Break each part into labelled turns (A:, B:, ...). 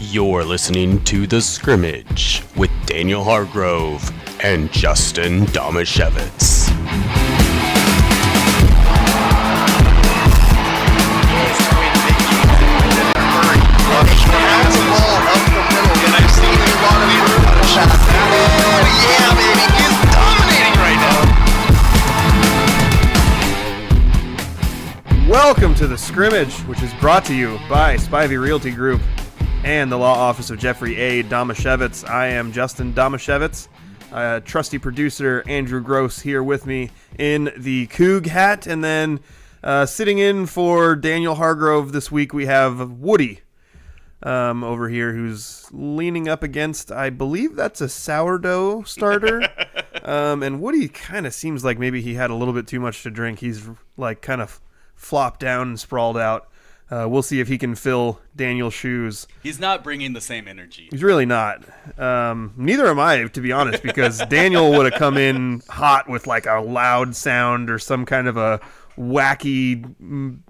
A: You're listening to The Scrimmage with Daniel Hargrove and Justin Domashevitz.
B: Welcome to The Scrimmage, which is brought to you by Spivey Realty Group and the Law Office of Jeffrey A. Domashevitz. I am Justin Domashevitz. Trusty producer Andrew Gross here with me in the Coug hat. And then sitting in for Daniel Hargrove this week, we have Woody over here, who's leaning up against, I believe that's a sourdough starter. And Woody kind of seems like maybe he had a little bit too much to drink. He's like kind of flopped down and sprawled out. We'll see if he can fill Daniel's shoes.
C: He's not bringing the same energy.
B: He's really not. Neither am I, to be honest, because Daniel would have come in hot with like a loud sound or some kind of a wacky,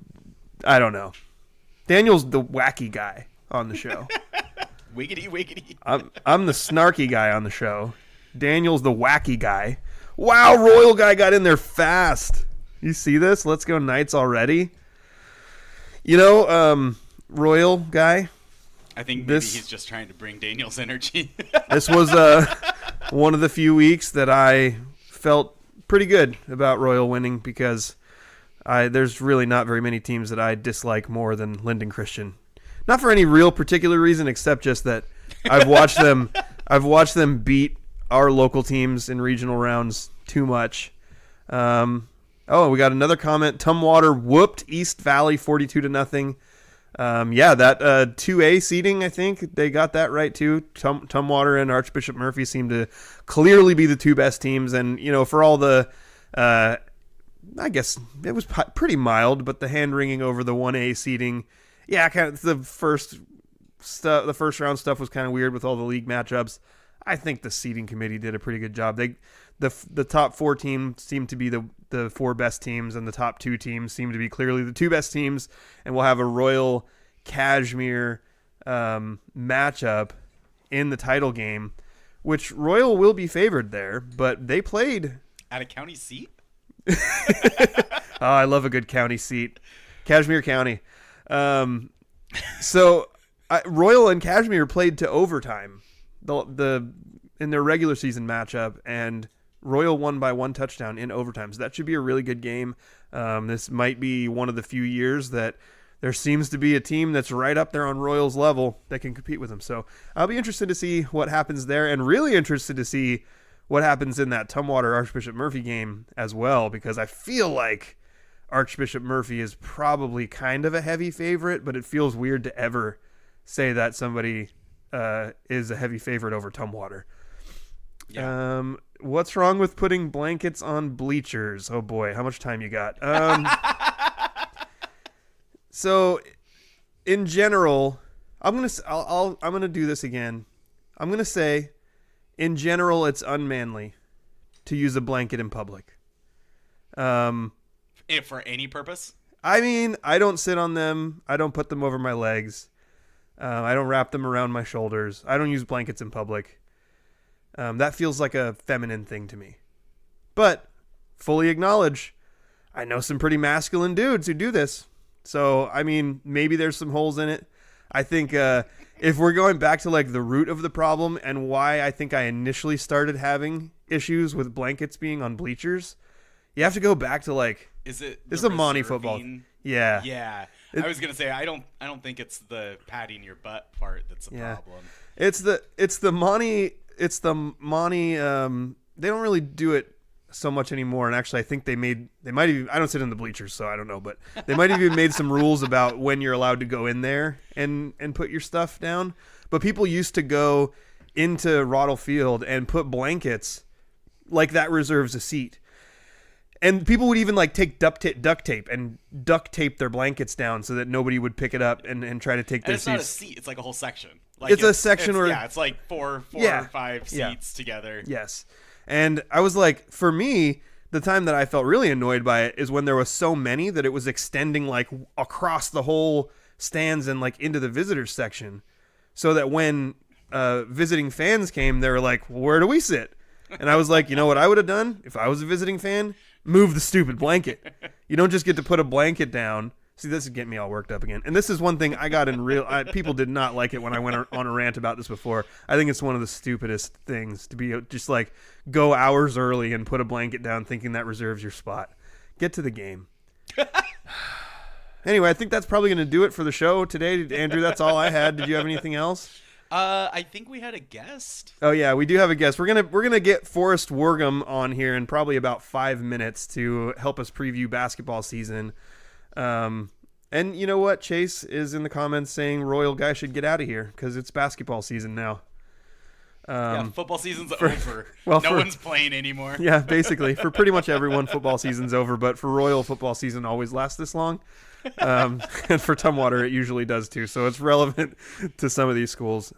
B: I don't know. Daniel's the wacky guy on the show.
C: Wiggity, wiggity.
B: I'm the snarky guy on the show. Daniel's the wacky guy. Wow, Royal guy got in there fast. You see this? Let's go Knights already. You know, Royal guy.
C: I think maybe he's just trying to bring Daniel's energy.
B: This was one of the few weeks that I felt pretty good about Royal winning because there's really not very many teams that I dislike more than Linden Christian. Not for any real particular reason, except just that I've watched them. I've watched them beat our local teams in regional rounds too much. Oh, we got another comment. Tumwater whooped East Valley 42-0. Yeah, that 2A seeding, I think they got that right too. Tumwater and Archbishop Murphy seem to clearly be the two best teams. And, you know, for all the, I guess it was pretty mild, but the hand-wringing over the 1A seeding, yeah, kind of the first round stuff was kind of weird with all the league matchups. I think the seeding committee did a pretty good job. The top four teams seem to be the four best teams, and the top two teams seem to be clearly the two best teams, and we'll have a Royal Cashmere matchup in the title game, which Royal will be favored there, but they played
C: at a county seat.
B: Oh, I love a good county seat. Cashmere County. So Royal and Cashmere played to overtime in their regular season matchup, and Royal won by 1 touchdown in overtime. So that should be a really good game. This might be one of the few years that there seems to be a team that's right up there on Royal's level that can compete with them. So I'll be interested to see what happens there, and really interested to see what happens in that Tumwater Archbishop Murphy game as well, because I feel like Archbishop Murphy is probably kind of a heavy favorite, but it feels weird to ever say that somebody is a heavy favorite over Tumwater. Yeah. What's wrong with putting blankets on bleachers? Oh boy, how much time you got? So, in general, I'm gonna do this again. I'm gonna say, in general, it's unmanly to use a blanket in public.
C: If for any purpose?
B: I mean, I don't sit on them. I don't put them over my legs. I don't wrap them around my shoulders. I don't use blankets in public. That feels like a feminine thing to me. But fully acknowledge, I know some pretty masculine dudes who do this. So, I mean, maybe there's some holes in it. I think if we're going back to like the root of the problem and why I think I initially started having issues with blankets being on bleachers, you have to go back to like,
C: is it
B: this is a Monty football? Yeah.
C: Yeah. I was gonna say I don't think it's the patting your butt part that's a problem.
B: It's the Monty. They don't really do it so much anymore. And actually, I think they might even, I don't sit in the bleachers, so I don't know, but they might have even made some rules about when you're allowed to go in there and put your stuff down. But people used to go into Roddle Field and put blankets like that reserves a seat. And people would even like take duct tape and duct tape their blankets down so that nobody would pick it up and try to take their seats.
C: And it's not a seat; it's like a whole section. Like
B: it's a section where
C: it's like four or 5 seats together.
B: Yes, and I was like, for me, the time that I felt really annoyed by it is when there was so many that it was extending like across the whole stands and like into the visitors section. so that when visiting fans came, they were like, well, where do we sit? And I was like, you know what I would have done if I was a visiting fan? Move the stupid blanket. You don't just get to put a blanket down. See, this is getting me all worked up again. And this is one thing I got in people did not like it when I went on a rant about this before. I think it's one of the stupidest things to be just like go hours early and put a blanket down thinking that reserves your spot. Get to the game. Anyway, I think that's probably going to do it for the show today. Andrew, that's all I had. Did you have anything else?
C: I think we had a guest.
B: Oh yeah, we do have a guest. We're gonna get Forest Worgum on here in probably about 5 minutes to help us preview basketball season. And you know what? Chase is in the comments saying Royal guy should get out of here because it's basketball season now.
C: Football season's over.
B: Well,
C: no one's playing anymore.
B: Yeah, basically for pretty much everyone, football season's over. But for Royal, football season always lasts this long. And for Tumwater, it usually does too. So it's relevant to some of these schools.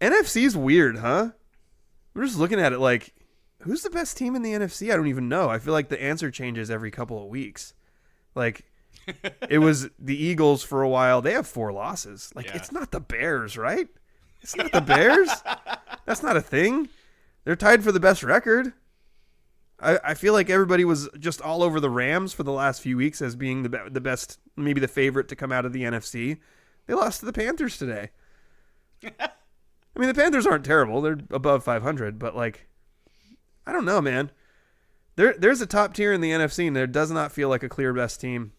B: NFC's weird, huh? We're just looking at it like, who's the best team in the NFC? I don't even know. I feel like the answer changes every couple of weeks. Like, it was the Eagles for a while. They have 4 losses. Like, It's not the Bears, right? It's not the Bears. That's not a thing. They're tied for the best record. I feel like everybody was just all over the Rams for the last few weeks as being the best, maybe the favorite to come out of the NFC. They lost to the Panthers today. I mean, the Panthers aren't terrible. They're above 500, but like, I don't know, man. There's a top tier in the NFC, and there does not feel like a clear best team.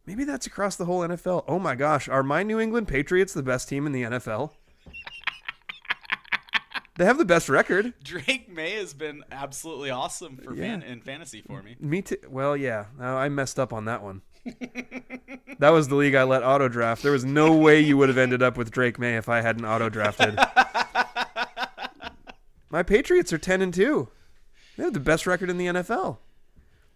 B: Maybe that's across the whole NFL. Oh my gosh, are my New England Patriots the best team in the NFL? They have the best record.
C: Drake May has been absolutely awesome for in fantasy for me.
B: Me too. Well, yeah, I messed up on that one. That was the league I let auto draft. There was no way you would have ended up with Drake May if I hadn't auto drafted. My Patriots are 10-2. They have the best record in the NFL.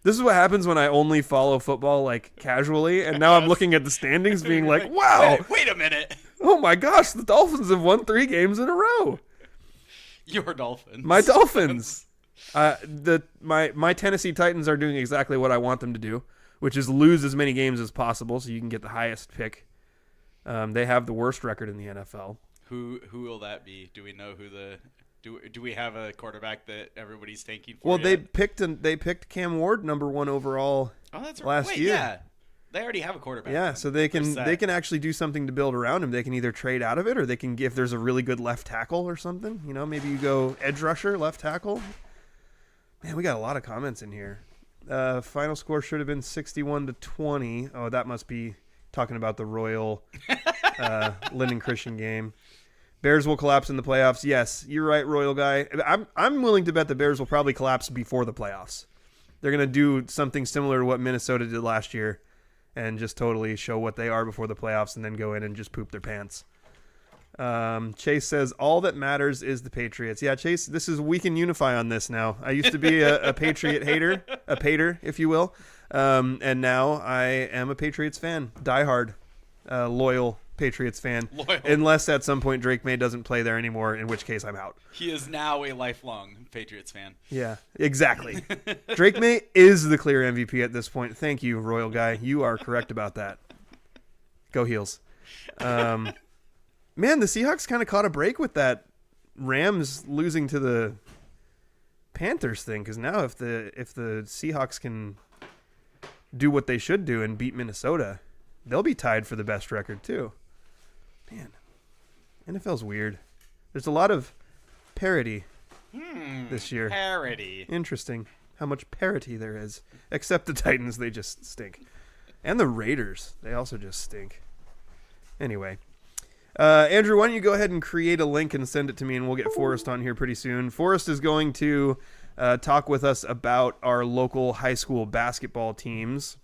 B: This is what happens when I only follow football like casually, and now I'm looking at the standings being like, wow.
C: Wait a minute.
B: Oh my gosh, the Dolphins have won 3 games in a row.
C: Your Dolphins.
B: My Dolphins. My Tennessee Titans are doing exactly what I want them to do, which is lose as many games as possible so you can get the highest pick. They have the worst record in the NFL.
C: Who will that be? Do we know who the do we have a quarterback that everybody's tanking for?
B: Well,
C: yet?
B: they picked Cam Ward number 1 overall.
C: Oh, that's right.
B: last year.
C: Yeah. They already have a quarterback.
B: Yeah,
C: then.
B: so they can actually do something to build around him. They can either trade out of it, or they can if there's a really good left tackle or something. You know, maybe you go edge rusher, left tackle. Man, we got a lot of comments in here. Final score should have been 61-20. Oh, that must be talking about the Royal Linden Christian game. Bears will collapse in the playoffs. Yes, you're right, Royal guy. I'm willing to bet the Bears will probably collapse before the playoffs. They're going to do something similar to what Minnesota did last year and just totally show what they are before the playoffs and then go in and just poop their pants. Chase says, all that matters is the Patriots. Yeah, Chase, we can unify on this now. I used to be a Patriot hater, a pater, if you will. And now I am a Patriots fan. Diehard, loyal Patriots fan.
C: Loyal.
B: Unless at some point Drake May doesn't play there anymore, in which case I'm out.
C: He is now a lifelong Patriots fan.
B: Yeah, exactly. Drake May is the clear MVP at this point. Thank you, Royal guy. You are correct about that. Go Heels. Man, the Seahawks kind of caught a break with that Rams losing to the Panthers thing, because now if the Seahawks can do what they should do and beat Minnesota, they'll be tied for the best record too. Man, NFL's weird. There's a lot of parity this year.
C: Parity.
B: Interesting how much parity there is. Except the Titans, they just stink. And the Raiders, they also just stink. Anyway. Andrew, why don't you go ahead and create a link and send it to me, and we'll get Forrest on here pretty soon. Forrest is going to talk with us about our local high school basketball teams.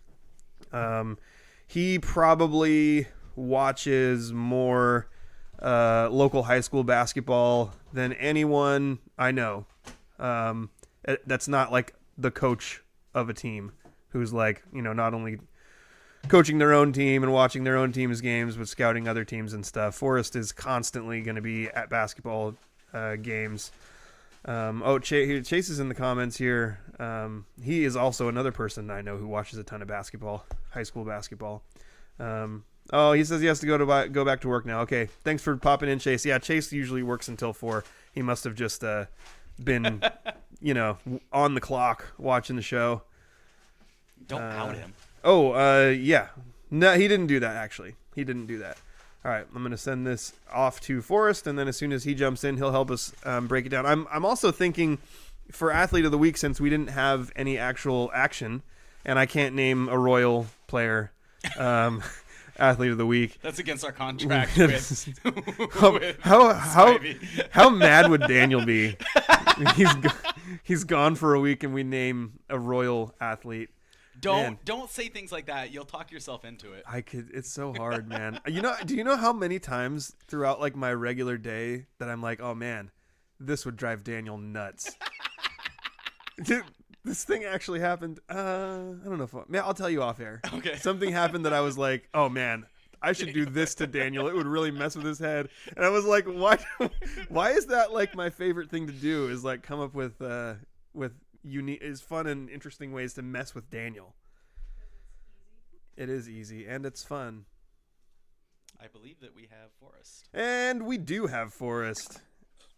B: He probably watches more local high school basketball than anyone I know. That's not like the coach of a team who's like, not only coaching their own team and watching their own team's games, but scouting other teams and stuff. Forrest is constantly going to be at basketball games. Chase is in the comments here. He is also another person I know who watches a ton of basketball, high school basketball. Oh, he says he has to go back to work now. Okay, thanks for popping in, Chase. Yeah, Chase usually works until 4. He must have just been, on the clock watching the show.
C: Don't out him.
B: Yeah. No, he didn't do that, actually. He didn't do that. All right, I'm going to send this off to Forrest, and then as soon as he jumps in, he'll help us break it down. I'm also thinking for Athlete of the Week, since we didn't have any actual action, and I can't name a Royal player Athlete of the Week.
C: That's against our contract with
B: how mad would Daniel be? He's gone for a week, and we name a Royal athlete.
C: Don't say things like that. You'll talk yourself into it.
B: It's so hard, man. Do you know how many times throughout like my regular day that I'm like, oh man, this would drive Daniel nuts. Dude, this thing actually happened. I don't know I'll tell you off air.
C: Okay.
B: Something happened that I was like, oh man, I should do this to Daniel. It would really mess with his head. And I was like, why is that like my favorite thing to do? Is like come up with unique, is fun and interesting ways to mess with Daniel. It is easy and it's fun.
C: I believe that we have Forrest.
B: And we do have Forrest.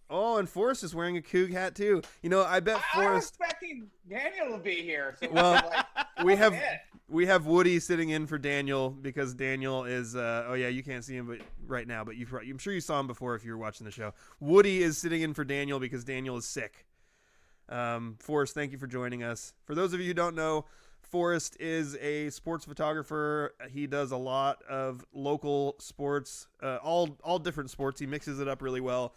B: Oh, and Forrest is wearing a Coug hat too. I bet Forrest.
D: I was expecting Daniel to be here. So
B: we have Woody sitting in for Daniel because Daniel is. You can't see him right now, but I'm sure you saw him before if you were watching the show. Woody is sitting in for Daniel because Daniel is sick. Forrest, thank you for joining us. For those of you who don't know, Forrest is a sports photographer. He does a lot of local sports, all different sports. He mixes it up really well.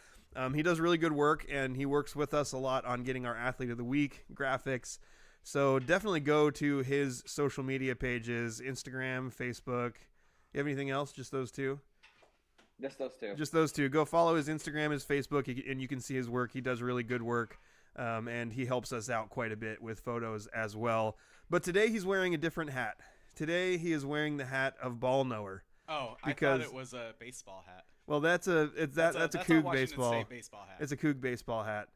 B: He does really good work, and he works with us a lot on getting our Athlete of the Week graphics. So definitely go to his social media pages, Instagram, Facebook. You have anything else? Just those two?
D: Just those two.
B: Just those two. Go follow his Instagram, his Facebook, and you can see his work. He does really good work, and he helps us out quite a bit with photos as well. But today he's wearing a different hat. Today he is wearing the hat of ball knower.
C: Oh, I thought it was a baseball hat.
B: Well, that's a Coug baseball.
C: State baseball hat.
B: It's a Coug baseball hat.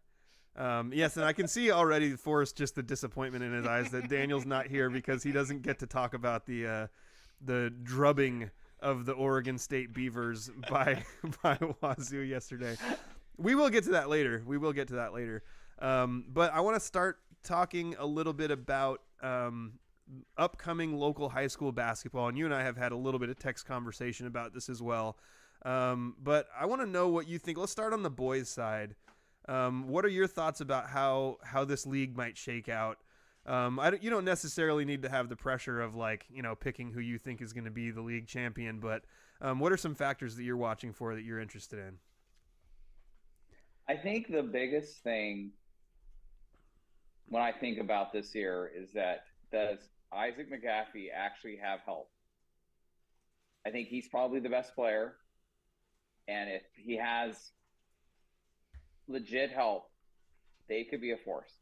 B: Yes, and I can see already, Forrest, just the disappointment in his eyes that Daniel's not here because he doesn't get to talk about the drubbing of the Oregon State Beavers by Wazoo yesterday. We will get to that later. But I want to start talking a little bit about upcoming local high school basketball, and you and I have had a little bit of text conversation about this as well. But I want to know what you think. Let's start on the boys' side. What are your thoughts about how this league might shake out? You don't necessarily need to have the pressure of picking who you think is going to be the league champion, but what are some factors that you're watching for that you're interested in?
D: I think the biggest thing when I think about this year is that does Isaac McGaffey actually have help? I think he's probably the best player. And if he has legit help, they could be a force.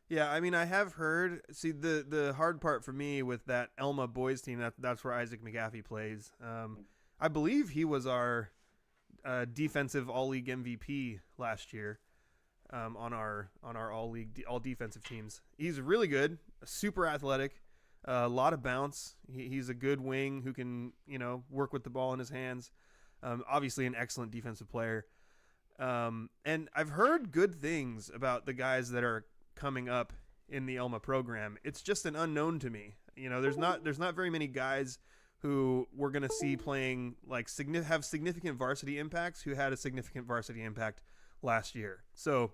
B: Yeah, I mean, I have heard. See, the hard part for me with that Elma boys team, that's where Isaac McGaffey plays. I believe he was our defensive all-league MVP last year on our all-league all defensive teams. He's really good, super athletic. A lot of bounce. He's a good wing who can, work with the ball in his hands. Obviously an excellent defensive player. And I've heard good things about the guys that are coming up in the Elma program. It's just an unknown to me. There's not very many guys who we're going to see playing have significant varsity impacts who had a significant varsity impact last year. So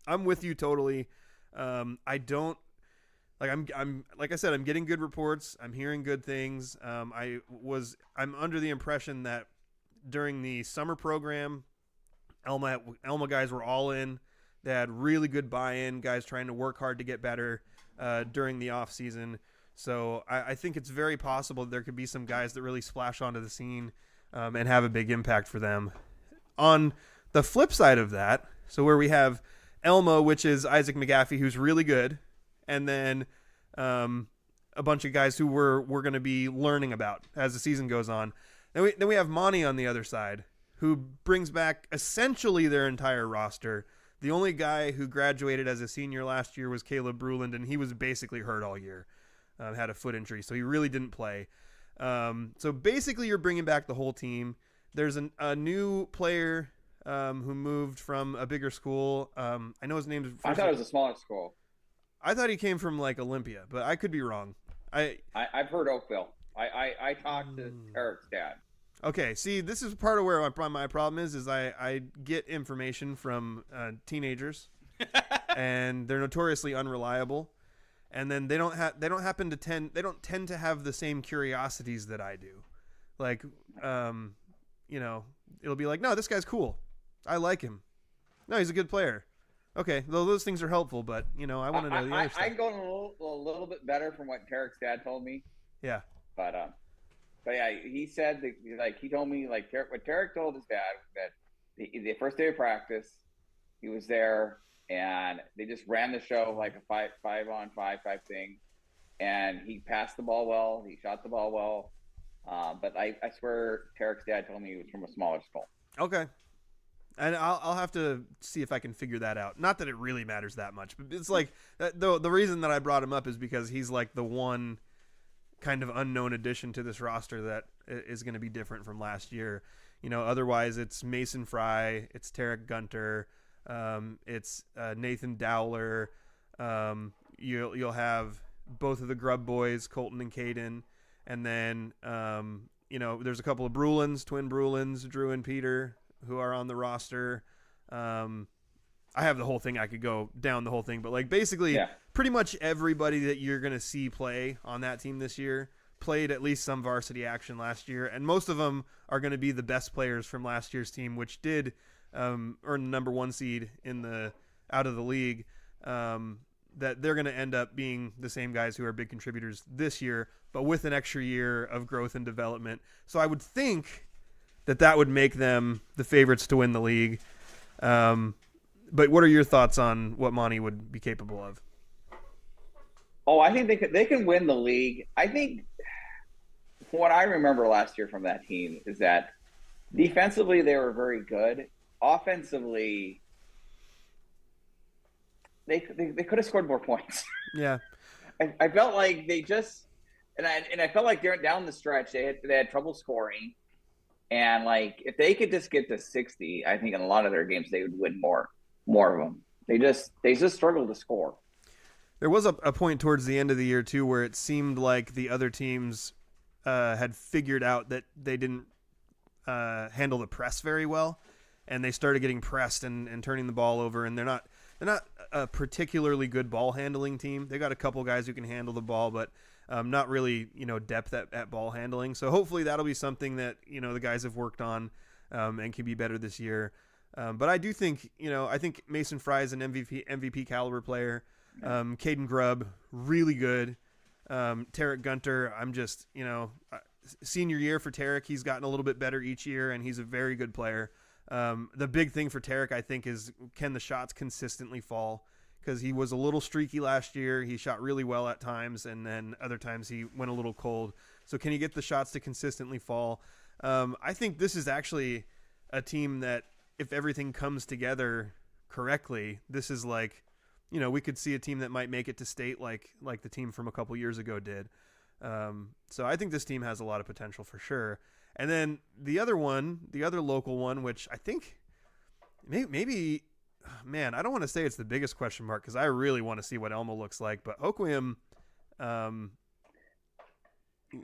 B: I'm with you totally. I don't, I'm like I said, I'm getting good reports. I'm hearing good things. I'm under the impression that during the summer program, Elma guys were all in. They had really good buy-in, guys trying to work hard to get better during the off season. So I think it's very possible that there could be some guys that really splash onto the scene and have a big impact for them. On the flip side of that, so where we have Elma, which is Isaac McGaffey, who's really good, and then a bunch of guys who we're going to be learning about as the season goes on. Then we have Monty on the other side, who brings back essentially their entire roster. The only guy who graduated as a senior last year was Caleb Bruland, and he was basically hurt all year. Had a foot injury, so he really didn't play. So basically, you're bringing back the whole team. There's a new player who moved from a bigger school. I know his name is.
D: I thought it was a smaller school.
B: I thought he came from like Olympia, but I could be wrong.
D: I've heard Oakville. I talked to Eric's dad.
B: Okay, see, this is part of where my problem is I get information from teenagers, and they're notoriously unreliable, and then they don't tend to have the same curiosities that I do, like it'll be like, no, this guy's cool, I like him, no, he's a good player. Okay, though those things are helpful, but I want to know the other stuff.
D: I'm going a little bit better from what Tarek's dad told me.
B: Yeah.
D: But yeah, he said that, like, he told me, like, what Tarek told his dad that the first day of practice, he was there and they just ran the show like a 5-on-5 type thing, and he passed the ball well, he shot the ball well. But I swear Tarek's dad told me he was from a smaller school.
B: Okay. And I'll have to see if I can figure that out. Not that it really matters that much, but it's like the reason that I brought him up is because he's like the one kind of unknown addition to this roster that is going to be different from last year. Otherwise it's Mason Fry, it's Tarek Gunter, it's Nathan Dowler. You'll have both of the Grub boys, Colton and Caden, and then there's a couple of twin Brulins, Drew and Peter, who are on the roster. I have the whole thing. I could go down the whole thing, but like basically pretty much everybody that you're going to see play on that team this year played at least some varsity action last year. And most of them are going to be the best players from last year's team, which did earn the number 1 seed out of the league. That they're going to end up being the same guys who are big contributors this year, but with an extra year of growth and development. So I would think that would make them the favorites to win the league. But what are your thoughts on what Monty would be capable of?
D: Oh, I think they can win the league. I think from what I remember last year from that team is that defensively they were very good. Offensively, they could have scored more points.
B: Yeah,
D: I felt like they just and I felt like they're down the stretch they had trouble scoring. And like if they could just get to 60, I think in a lot of their games they would win more of them. They just struggled to score.
B: There was a point towards the end of the year too where it seemed like the other teams had figured out that they didn't handle the press very well, and they started getting pressed and turning the ball over. And they're not a particularly good ball handling team. They got a couple guys who can handle the ball, but not really, depth at ball handling. So hopefully that'll be something that, the guys have worked on and can be better this year. But I do think, I think Mason Fry is an MVP caliber player. Caden Grubb, really good. Tarek Gunter, I'm just, senior year for Tarek, he's gotten a little bit better each year, and he's a very good player. The big thing for Tarek, I think, is can the shots consistently fall? Because he was a little streaky last year. He shot really well at times, and then other times he went a little cold. So can he get the shots to consistently fall? I think this is actually a team that, if everything comes together correctly, this is like, we could see a team that might make it to state like the team from a couple years ago did. So I think this team has a lot of potential for sure. And then the other local one, which I think maybe man, I don't want to say it's the biggest question mark because I really want to see what Elmo looks like. But Hoquiam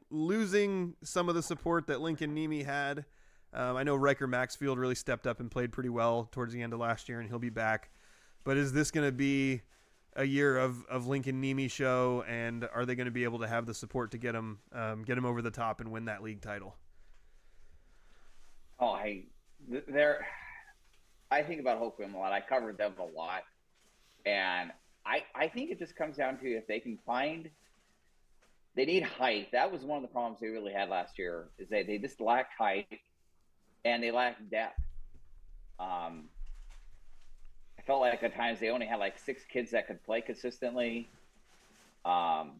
B: losing some of the support that Lincoln Nemi had. I know Riker Maxfield really stepped up and played pretty well towards the end of last year, and he'll be back. But is this going to be a year of Lincoln Nemi show, and are they going to be able to have the support to get him over the top and win that league title?
D: Oh, I think about Hoquiam a lot. I covered them a lot, and I think it just comes down to if they can find. They need height. That was one of the problems they really had last year. Is they just lacked height, and they lacked depth. I felt like at times they only had like 6 kids that could play consistently. And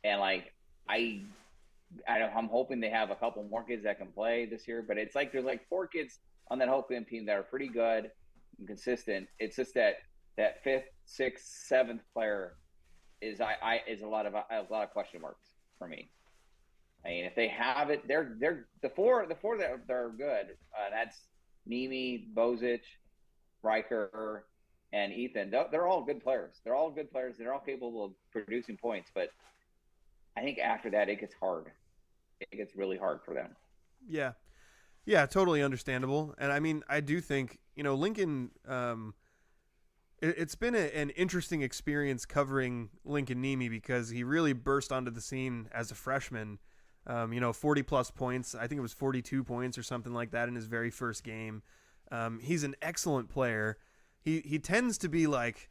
D: like I'm hoping they have a couple more kids that can play this year, but it's like there's like 4 kids on that Hoquiam team that are pretty good and consistent. It's just that 5th, 6th, 7th player is a lot of question marks for me. I mean, if they have it, they're the four that are good. That's Nimi, Bozic, Riker, and Ethan. They're all good players. They're all good players. They're all capable of producing points. But I think after that, it gets hard. It gets really hard for them.
B: Yeah. Yeah, totally understandable. And I mean, I do think, Lincoln, it's been an interesting experience covering Lincoln Nemi because he really burst onto the scene as a freshman. 40 plus points. I think it was 42 points or something like that in his very first game. He's an excellent player. He tends to be like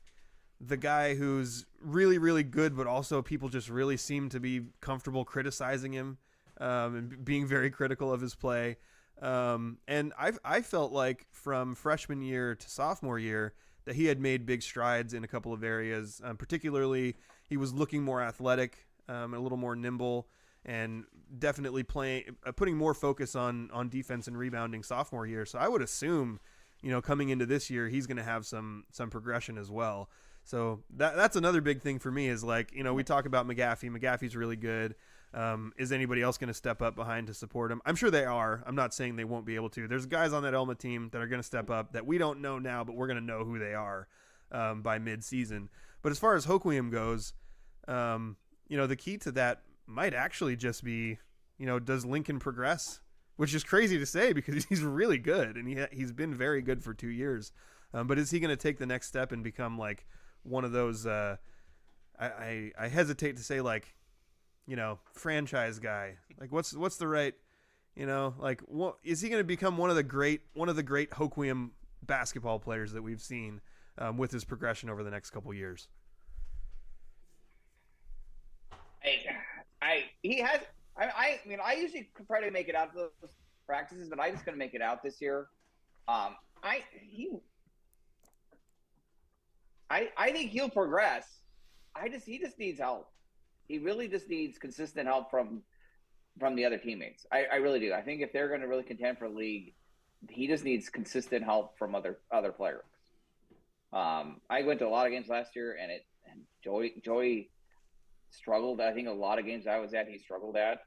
B: the guy who's really, really good, but also people just really seem to be comfortable criticizing him and being very critical of his play. And I felt like from freshman year to sophomore year that he had made big strides in a couple of areas. Particularly, he was looking more athletic, a little more nimble, and definitely putting more focus on defense and rebounding sophomore year. So I would assume, coming into this year, he's going to have some progression as well. So that's another big thing for me is like, we talk about McGaffey. McGaffey's really good. Is anybody else going to step up behind to support him? I'm sure they are. I'm not saying they won't be able to. There's guys on that Elma team that are going to step up that we don't know now, but we're going to know who they are by mid-season. But as far as Hoquiam goes, the key to that might actually just be, does Lincoln progress? Which is crazy to say because he's really good and he's been very good for 2 years. But is he going to take the next step and become like one of those? I hesitate to say like, franchise guy. Like what's the right, like what is he going to become one of the great Hoquiam basketball players that we've seen with his progression over the next couple years?
D: I mean, I usually try to make it out to those practices, but I just going to make it out this year. I think he'll progress. He just needs help. He really just needs consistent help from the other teammates. I really do. I think if they're going to really contend for the league, he just needs consistent help from other players. I went to a lot of games last year, and Joey struggled. I think a lot of games I was at, he struggled at.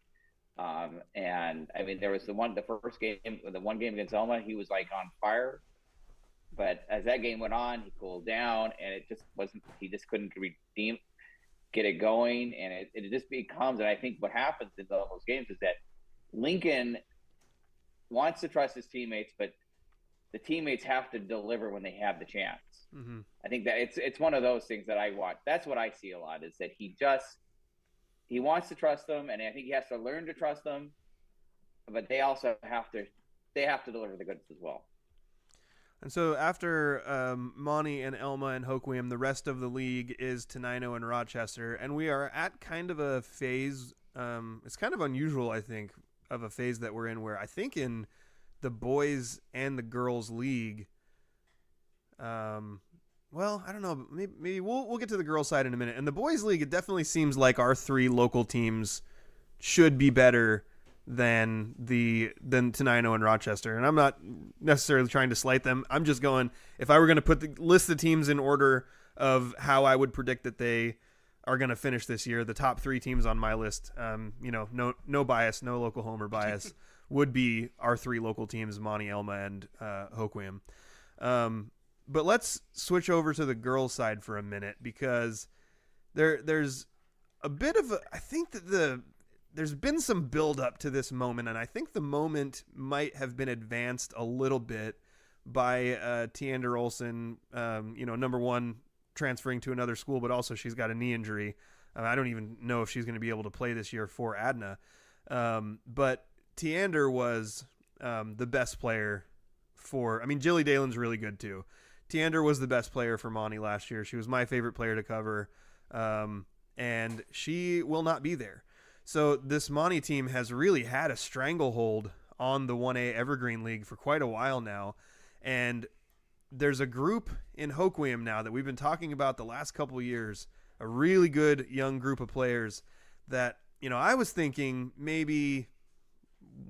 D: And I mean, there was the one game against Elma, he was like on fire. But as that game went on, he cooled down, and he just couldn't get it going. And it just becomes, and I think what happens in those games is that Lincoln wants to trust his teammates, but the teammates have to deliver when they have the chance. Mm-hmm. I think that it's one of those things that I watch. That's what I see a lot, is that he wants to trust them, and I think he has to learn to trust them, but they also have to deliver the goods as well.
B: And so after Monty and Elma and Hoquiam, the rest of the league is Tenino and Rochester, and we are at kind of a phase. It's kind of unusual, I think, of a phase that we're in, where I think in the boys and the girls league. Well, I don't know. Maybe we'll get to the girls side in a minute. And the boys league, it definitely seems like our three local teams should be better than Tenino and Rochester. And I'm not necessarily trying to slight them. I'm just going, if I were going to list the teams in order of how I would predict that they are going to finish this year, the top three teams on my list, no bias, no local homer bias, would be our three local teams, Monty, Elma, and Hoquiam. But let's switch over to the girls' side for a minute, because there's a bit of I think that there's been some build up to this moment, and I think the moment might have been advanced a little bit by Tiander Olsen, number one, transferring to another school, but also she's got a knee injury. I don't even know if she's going to be able to play this year for Adna. But Tiander was the best player Jilly Dalen's really good too. Tiander was the best player for Monty last year. She was my favorite player to cover, and she will not be there. So this Monty team has really had a stranglehold on the 1A Evergreen League for quite a while now, and there's a group in Hoquiam now that we've been talking about the last couple of years, a really good young group of players that, I was thinking maybe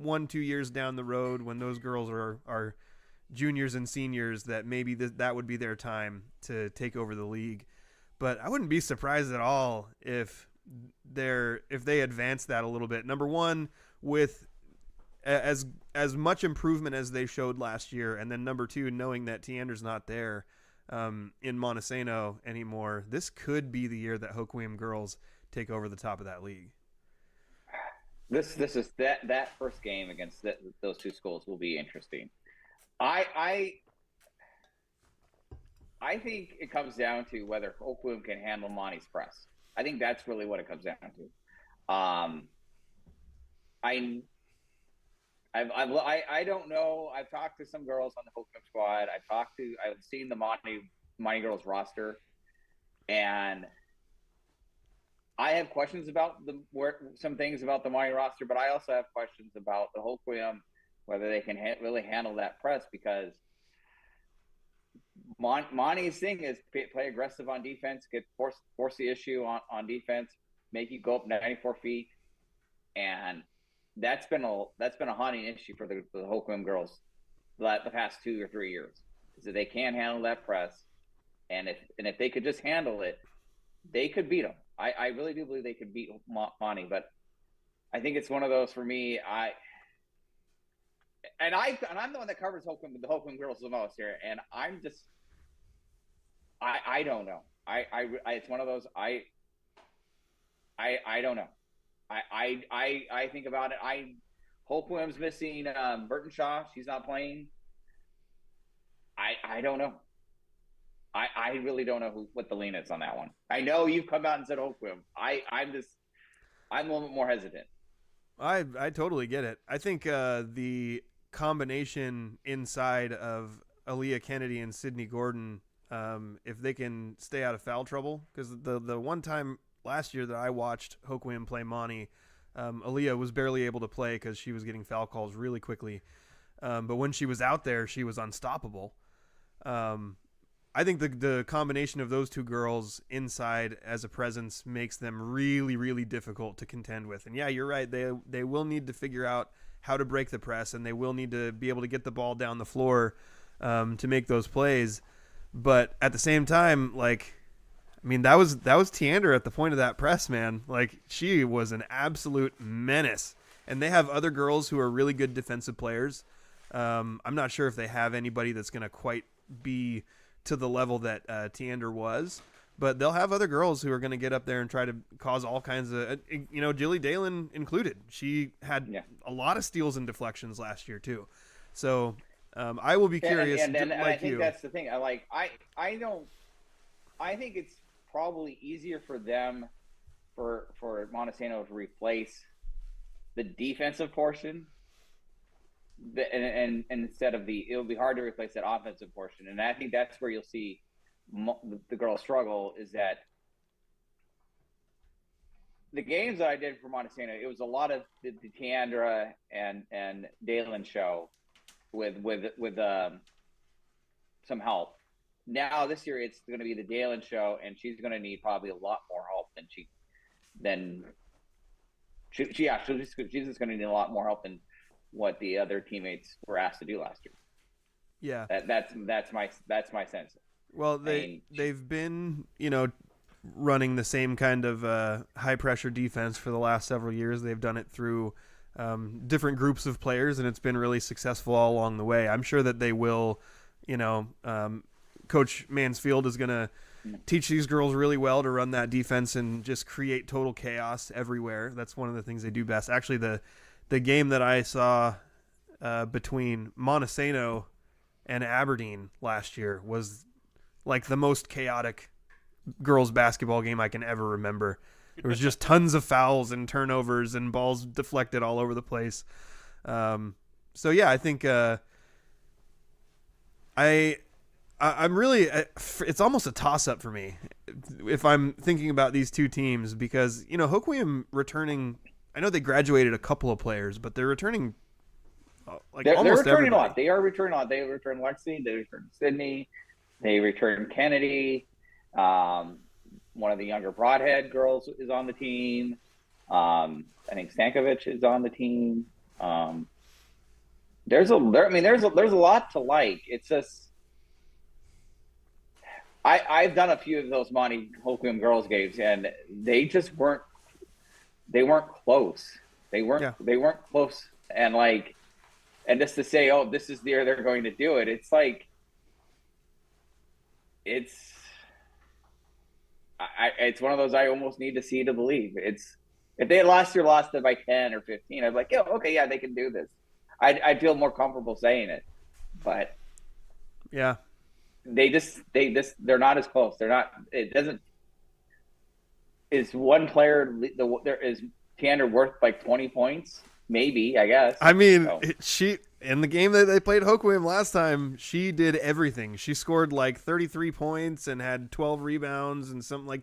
B: 1-2 years down the road when those girls are juniors and seniors, that maybe that would be their time to take over the league. But I wouldn't be surprised at all if if they advance that a little bit. Number one, with as much improvement as they showed last year, and then number two, knowing that Tiander's not there in Montesano anymore, this could be the year that Hoquiam girls take over the top of that league.
D: This is that first game against those two schools will be interesting. I think it comes down to whether Hoquiam can handle Monty's press. I think that's really what it comes down to. I don't know. I've talked to some girls on the Hoquiam squad. I've seen the Monty girls roster, and I have questions about some things about the Monty roster, but I also have questions about the Hoquiam, whether they can really handle that press, because Monty's thing is play aggressive on defense, force the issue on defense, make you go up 94 feet, and that's been a haunting issue for the Hoquiam girls the past 2 or 3 years, is that they can't handle that press, and if they could just handle it, they could beat them. I really do believe they could beat Monty, but I think it's one of those for me. I'm the one that covers the Hoquiam girls the most here, and I'm just I don't know. It's one of those I don't know. I think about it. Hoquiam's missing Burtonshaw. She's not playing. I don't know. I really don't know what the lean is on that one. I know you've come out and said Hoquiam. I'm a little bit more hesitant.
B: I totally get it. I think the combination inside of Aaliyah Kennedy and Sydney Gordon, if they can stay out of foul trouble, because the one time last year that I watched Hoquiam play Monty, Aaliyah was barely able to play because she was getting foul calls really quickly. But when she was out there, she was unstoppable. I think the combination of those two girls inside as a presence makes them really, really difficult to contend with. And yeah, you're right. They will need to figure out how to break the press, and they will need to be able to get the ball down the floor to make those plays. But at the same time, that was Tiander at the point of that press, man. She was an absolute menace. And they have other girls who are really good defensive players. I'm not sure if they have anybody that's going to quite be to the level that Tiander was, but they'll have other girls who are going to get up there and try to cause all kinds of, Jilly Dalen included. She had a lot of steals and deflections last year too. So I will be curious.
D: And I think that's the thing. I think it's probably easier for them, for Montesano to replace the defensive portion. And instead of it'll be hard to replace that offensive portion, and I think that's where you'll see the girls struggle. Is that the games that I did for Montesano, it was a lot of the Tiandra and Dalen show with some help. Now this year it's going to be the Dalen show, and she's going to need probably a lot more help she's just going to need a lot more help than what the other teammates were asked to do last year.
B: Yeah,
D: that's my sense.
B: Well, they've been running the same kind of high pressure defense for the last several years. They've done it through different groups of players, and it's been really successful all along the way. I'm sure that they will. Coach Mansfield is going to teach these girls really well to run that defense and just create total chaos everywhere. That's one of the things they do best. Actually, the game that I saw between Montesano and Aberdeen last year was the most chaotic girls basketball game I can ever remember. There was just tons of fouls and turnovers and balls deflected all over the place. So yeah, I think I'm really it's almost a toss-up for me if I'm thinking about these two teams, because Hoquiam returning, I know they graduated a couple of players, but they're returning
D: they're
B: almost
D: returning
B: everybody.
D: a lot. They are returning a lot. They return Lexi, they return Sydney, they return Kennedy. One of the younger Broadhead girls is on the team. I think Stankovic is on the team. There's a lot to like. It's just I've done a few of those Monty Hoquiam girls games, and they just weren't. they weren't close. They weren't
B: Yeah.
D: they weren't close. And like, and just to say, oh, this is the year they're going to do it. It's like, it's it's one of those I almost need to see to believe. It's if they had lost it by 10 or 15, I'd be like, yeah, okay, yeah, they can do this. I'd feel more comfortable saying it, but
B: Yeah.
D: they're not as close. They're not. It doesn't. Is one player there is Tander worth like 20 points? Maybe, I guess.
B: I mean,
D: So.
B: she in the game that they played Hoquiam last time, she did everything. She scored like 33 points and had 12 rebounds and something like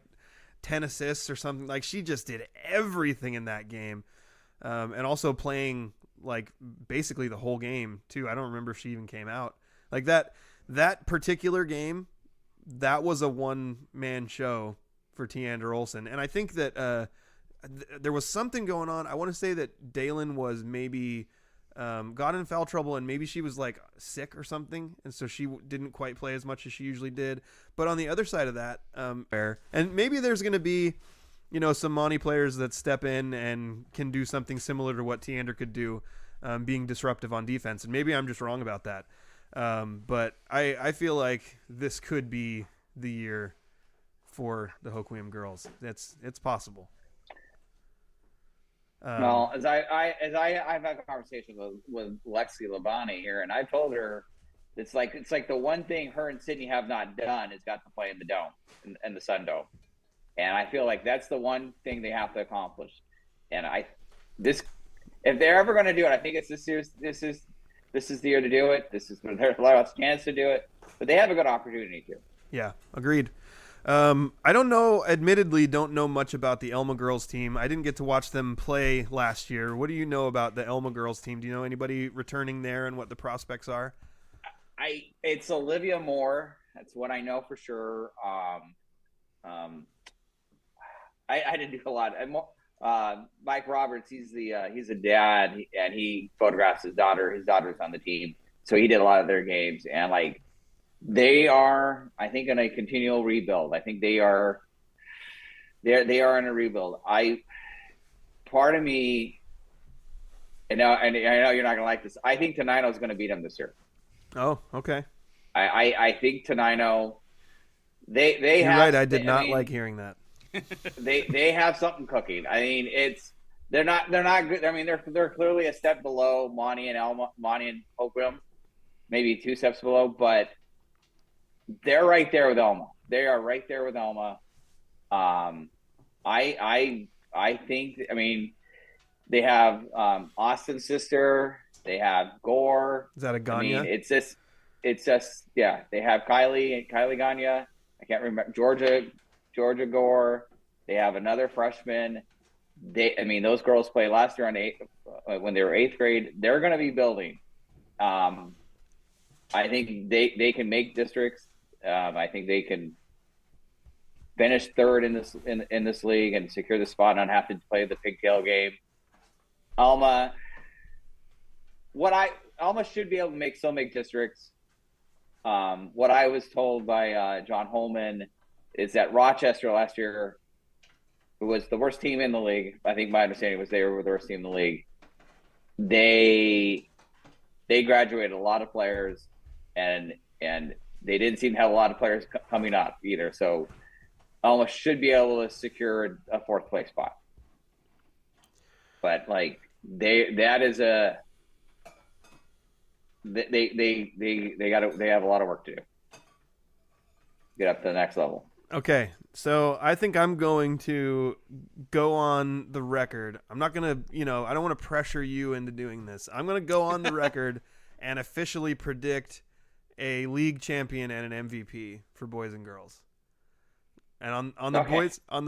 B: 10 assists or something. Like she just did everything in that game, and also playing like basically the whole game too. I don't remember if she even came out like that particular game. That was a one-man show for Teander Olson, and I think that there was something going on. I want to say that Dalen was maybe got in foul trouble, and maybe she was like sick or something, and so she didn't quite play as much as she usually did. But on the other side of that, and maybe there's going to be, some Monty players that step in and can do something similar to what Teander could do, being disruptive on defense. And maybe I'm just wrong about that. But I feel like this could be the year for the Hoquiam girls. It's possible.
D: Well, as I've had conversations with Lexi Labani here, and I told her it's like the one thing her and Sydney have not done is got to play in the dome, in the Sun Dome, and I feel like that's the one thing they have to accomplish. And if they're ever going to do it, I think it's this year. This is the year to do it. This is their last chance to do it, but they have a good opportunity to.
B: Yeah, agreed. I admittedly don't know much about the Elma girls team. I didn't get to watch them play last year. What do you know about the Elma girls team? Do you know anybody returning there and what the prospects are?
D: It's Olivia Moore. That's what I know for sure. I didn't do a lot. Mike Roberts, he's a dad, and he photographs his daughter. His daughter's on the team, so he did a lot of their games. And like, they are, I think, in a continual rebuild. I think they are in a rebuild. Part of me, and I know you're not gonna like this. I think Tenino is going to beat them this year.
B: Oh, okay.
D: I think Tenino. You're
B: right. I did not like hearing that.
D: They have something cooking. I mean, they're not good. I mean, they're clearly a step below Monty and Hoquiam, maybe 2 steps below, but they're right there with Elma. They are right there with Elma. I think. I mean, they have Austin's sister. They have Gore.
B: Is that a Ganya?
D: I mean, it's just yeah. They have Kylie Ganya. I can't remember Georgia Gore. They have another freshman. Those girls played last year when they were 8th grade. They're going to be building. I think they can make districts. I think they can finish 3rd in this league and secure the spot and not have to play the pigtail game. Alma should be able to make districts. What I was told by John Holman is that Rochester last year, who was the worst team in the league, I think my understanding was they were the worst team in the league. They graduated a lot of players, and they didn't seem to have a lot of players coming up either. So Alma should be able to secure a 4th place spot. But like they have a lot of work to do. Get up to the next level.
B: Okay, so I think I'm going to go on the record. I'm not going to, I don't want to pressure you into doing this. I'm going to go on the record and officially predict a league champion and an MVP for boys and girls. And on the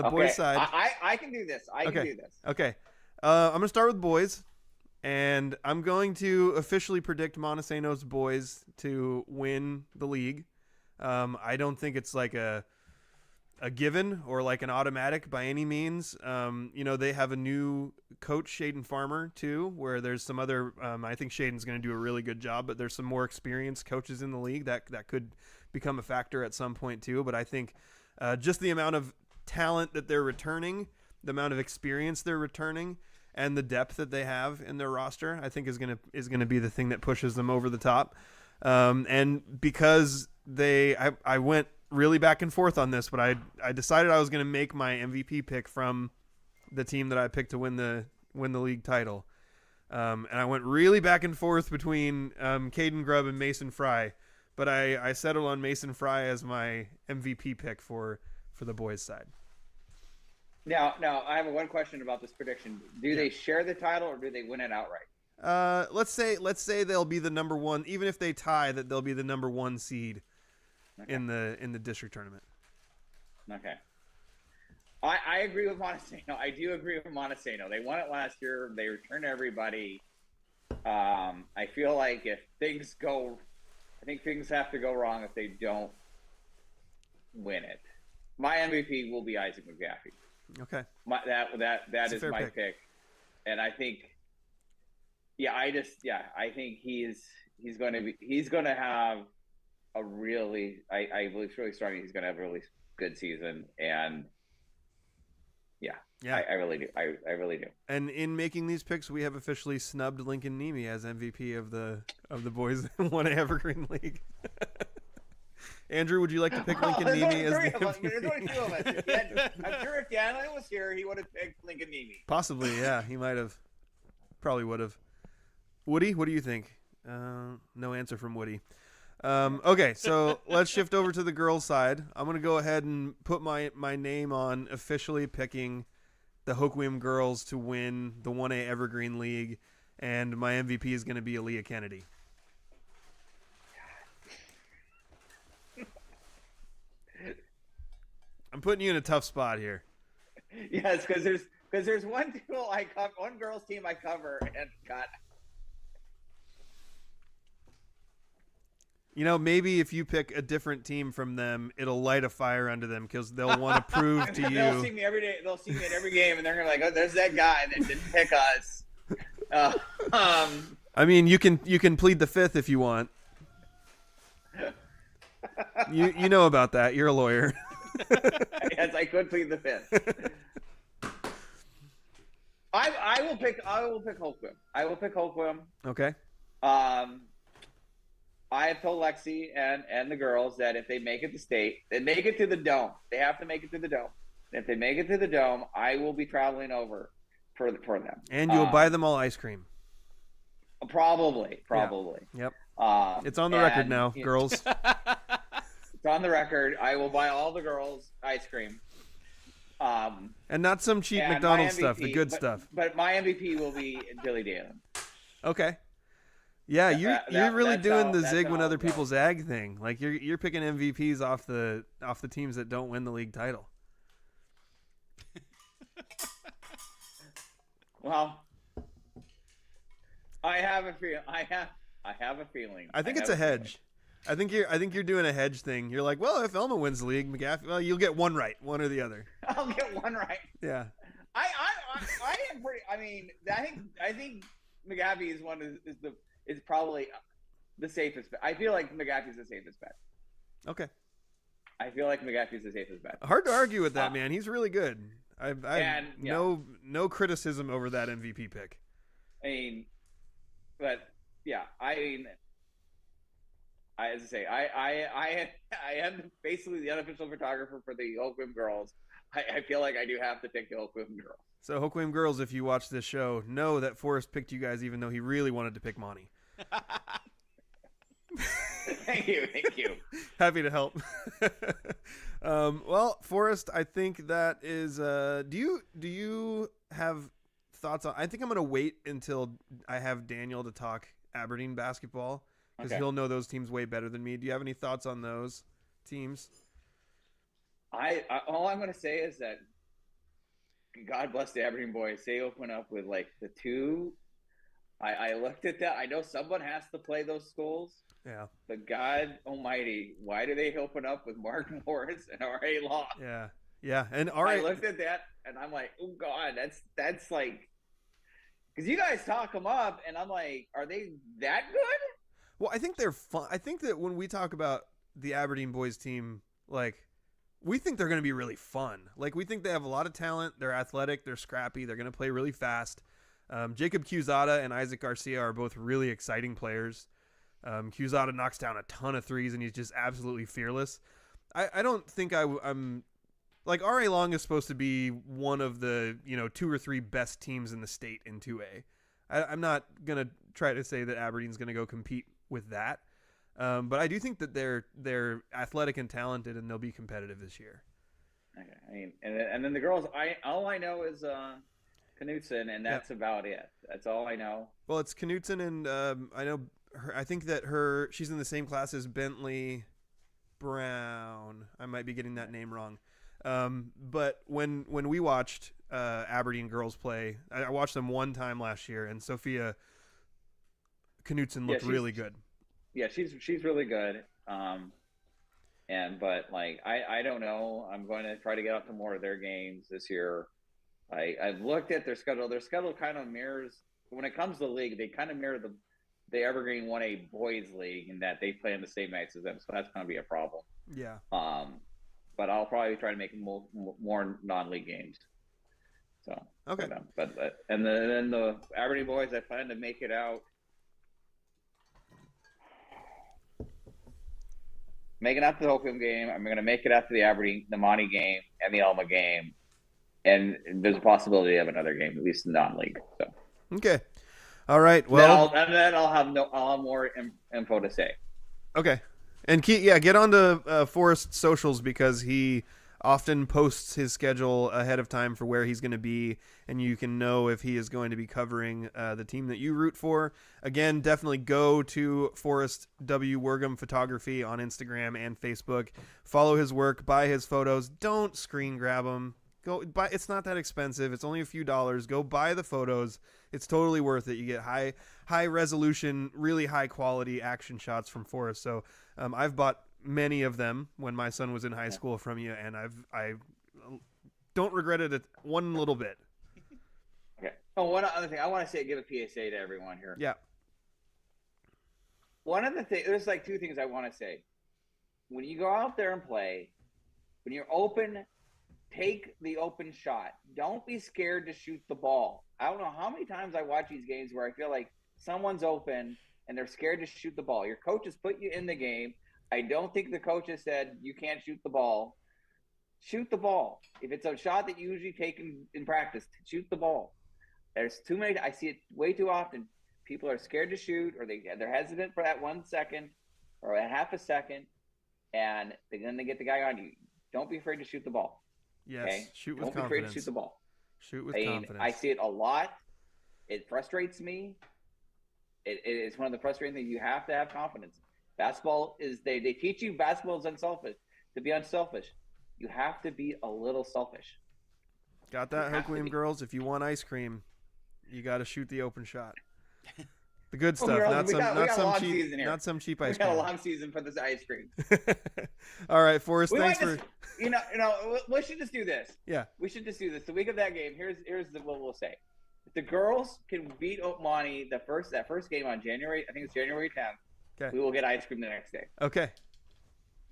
B: boys side,
D: I can do this. I can do this.
B: Okay, I'm going to start with boys, and I'm going to officially predict Montesano's boys to win the league. I don't think it's like a given or like an automatic by any means. They have a new coach, Shaden Farmer, too, where there's some other, I think Shaden's going to do a really good job, but there's some more experienced coaches in the league that could become a factor at some point too. But I think just the amount of talent that they're returning the amount of experience they're returning and the depth that they have in their roster, I think is gonna be the thing that pushes them over the top. And because I went really back and forth on this, but I decided I was going to make my MVP pick from the team that I picked to win the league title. And I went really back and forth between Caden Grubb and Mason Fry, but I settled on Mason Fry as my MVP pick for the boys' side.
D: Now, I have one question about this prediction. Do they share the title or do they win it outright?
B: Let's say they'll be the number one, even if they tie, that they'll be the number one seed in the district tournament.
D: Okay. I agree with Montesano. I do agree with Montesano. They won it last year. They returned everybody. I feel like if things go, I think things have to go wrong if they don't win it. My MVP will be Isaac McGaffey.
B: Okay.
D: That is my pick. And I think, I think he's going to have a really, I believe really strongly he's going to have a really good season. And I really do. I really do.
B: And in making these picks, we have officially snubbed Lincoln Nemi as MVP of the boys in 1A Evergreen League. Andrew, would you like to pick Lincoln Nemi as the MVP?
D: There's only two of us. I'm sure if Daniel was here, he would have picked Lincoln Nemi.
B: Possibly, yeah. He might have. Probably would have. Woody, what do you think? No answer from Woody. Okay, so let's shift over to the girls' side. I'm going to go ahead and put my name on officially picking the Hoquiam girls to win the 1A Evergreen League, and my MVP is going to be Aaliyah Kennedy. I'm putting you in a tough spot here.
D: Yes, because there's one girls team I cover, and God.
B: You know, maybe if you pick a different team from them, it'll light a fire under them because they'll want to prove to you.
D: They'll see me every day. They'll see me at every game, and they're gonna be like, "Oh, there's that guy that didn't pick us."
B: I mean, you can plead the fifth if you want. You know about that. You're a lawyer.
D: Yes, I could plead the fifth. I will pick Holcomb. I will pick Holcomb.
B: Okay.
D: I have told Lexi and the girls that if they make it to state, they make it to the dome. They have to make it to the dome. If they make it to the dome, I will be traveling over for them.
B: And you'll buy them all ice cream.
D: Probably.
B: Yeah. Yep. It's on the record now, girls.
D: It's on the record. I will buy all the girls ice cream.
B: And not some cheap McDonald's stuff, the good stuff.
D: But my MVP will be Billy Dalen.
B: Okay. Yeah, you're really doing the zig when other
D: go.
B: people zag thing. Like you're picking MVPs off the teams that don't win the league title.
D: Well, I have a feeling. I have a feeling.
B: I think it's a hedge. I think you're doing a hedge thing. You're like, well, if Elma wins the league, McGaffey, well, you'll get one right, one or the other.
D: I'll get one right.
B: Yeah.
D: I am pretty. I mean, I think McGaffey is probably the safest bet. I feel like McGaffey's the safest bet.
B: Okay.
D: I feel like McGaffey's the safest bet.
B: Hard to argue with that, man. He's really good. I no criticism over that MVP pick.
D: I mean, but yeah, I mean, as I say, I am basically the unofficial photographer for the Hoquiam girls. I feel like I do have to pick the Hoquiam girls.
B: So Hoquiam girls, if you watch this show, know that Forrest picked you guys even though he really wanted to pick Monty.
D: Thank you.
B: Happy to help. Well, Forrest, I think that is. Do you have thoughts on? I think I'm going to wait until I have Daniel to talk Aberdeen basketball because he'll know those teams way better than me. Do you have any thoughts on those teams?
D: All I'm going to say is that God bless the Aberdeen boys. They open up with like the two. I looked at that. I know someone has to play those schools.
B: Yeah. But
D: God Almighty, why do they open up with Mark Morris and R.A. Law?
B: Yeah. Yeah. And
D: I looked at that and I'm like, oh God, that's like, because you guys talk them up and I'm like, are they that good?
B: Well, I think they're fun. I think that when we talk about the Aberdeen boys team, like we think they're going to be really fun. Like, we think they have a lot of talent. They're athletic. They're scrappy. They're going to play really fast. Jacob Quezada and Isaac Garcia are both really exciting players. Quezada knocks down a ton of threes, and he's just absolutely fearless. I don't think I'm like, R.A. Long is supposed to be one of the 2 or 3 best teams in the state in 2A. I'm not gonna try to say that Aberdeen's gonna go compete with that, but I do think that they're athletic and talented, and they'll be competitive this year.
D: Okay. I mean, and then the girls. All I know is Knutson, and that's about it. That's all I know.
B: Well, it's Knutson, and I know her. I think that she's in the same class as Bentley Brown. I might be getting that name wrong. But when we watched Aberdeen girls play, I watched them one time last year, and Sophia Knutson looked really good. Yeah,
D: she's really good. But like I don't know. I'm going to try to get out to more of their games this year. I've looked at their schedule. Their schedule kind of mirrors, when it comes to the league, they kind of mirror the Evergreen 1A boys league in that they play on the same nights as them. So that's going to be a problem.
B: Yeah.
D: But I'll probably try to make more non-league games. So
B: okay.
D: And then the Aberdeen boys, I plan to make it out. Making out to the Hokum game. I'm going to make it out to the Monty game, and the Elma game, and there's a possibility of another game, at least in non-league. So
B: okay, all right. Well,
D: then I'll have more info to say.
B: Okay, and get on to Forest socials, because he often posts his schedule ahead of time for where he's going to be, and you can know if he is going to be covering the team that you root for. Again, definitely go to Forest W. Worgum Photography on Instagram and Facebook. Follow his work, buy his photos. Don't screen grab them. Go buy. It's not that expensive. It's only a few dollars. Go buy the photos. It's totally worth it. You get high resolution, really high quality action shots from Forest. So I've bought many of them when my son was in high school from you, and I don't regret it one little bit.
D: Okay. Oh, one other thing I want to say, give a PSA to everyone here.
B: Yeah.
D: One of the things, there's like 2 things I want to say. When you go out there and play, when you're open, take the open shot. Don't be scared to shoot the ball. I don't know how many times I watch these games where I feel like someone's open and they're scared to shoot the ball. Your coach has put you in the game. I don't think the coach has said you can't shoot the ball. Shoot the ball. If it's a shot that you usually take in practice, shoot the ball. There's too many. I see it way too often. People are scared to shoot, or they're hesitant for that 1 second or a half a second, and then they get the guy on you. Don't be afraid to shoot the ball.
B: Yes,
D: okay?
B: Shoot with
D: confidence. Don't be afraid to shoot the ball.
B: Shoot with confidence.
D: I see it a lot. It frustrates me. It's one of the frustrating things. You have to have confidence. Basketball is they teach you basketball is unselfish. To be unselfish, you have to be a little selfish.
B: Got that, Hoquiam girls? If you want ice cream, you got to shoot the open shot. The good stuff, not some cheap ice cream.
D: We got a long season for this ice cream.
B: All right, Forrest, thanks for.
D: We should just do this.
B: Yeah,
D: we should just do this. The week of that game, here's what we'll say. If the girls can beat Oakmont that first game on January 10th. Okay. We will get ice cream the next day.
B: Okay.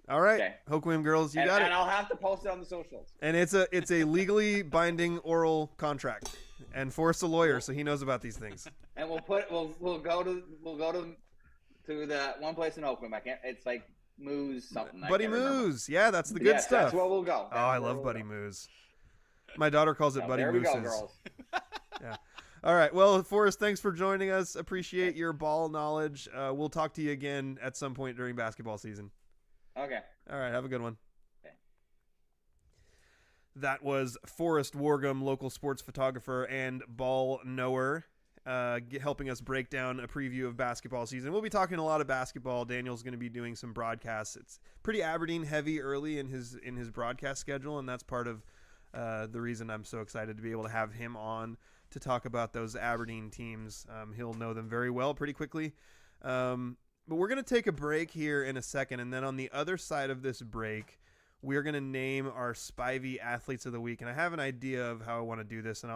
B: All right. Okay. Hoquiam girls, you got it.
D: And I'll have to post it on the socials.
B: And it's a legally binding oral contract. And Forrest's a lawyer, so he knows about these things.
D: And we'll go to the one place in Oakland. It's like Moo's something.
B: Buddy Moo's. Yeah, that's the good stuff.
D: That's where we'll go.
B: I love Buddy Moo's. My daughter calls it Buddy Moose's.
D: There we go, girls.
B: Yeah. All right. Well, Forrest, thanks for joining us. Appreciate your ball knowledge. We'll talk to you again at some point during basketball season.
D: Okay.
B: All right. Have a good one.
D: Okay.
B: That was Forest Worgum, local sports photographer and ball knower, helping us break down a preview of basketball season. We'll be talking a lot of basketball. Daniel's going to be doing some broadcasts. It's pretty Aberdeen heavy early in his broadcast schedule, and that's part of the reason I'm so excited to be able to have him on to talk about those Aberdeen teams. He'll know them very well pretty quickly. But we're going to take a break here in a second, and then on the other side of this break, we're going to name our Spivey Athletes of the Week. And I have an idea of how I want to do this, and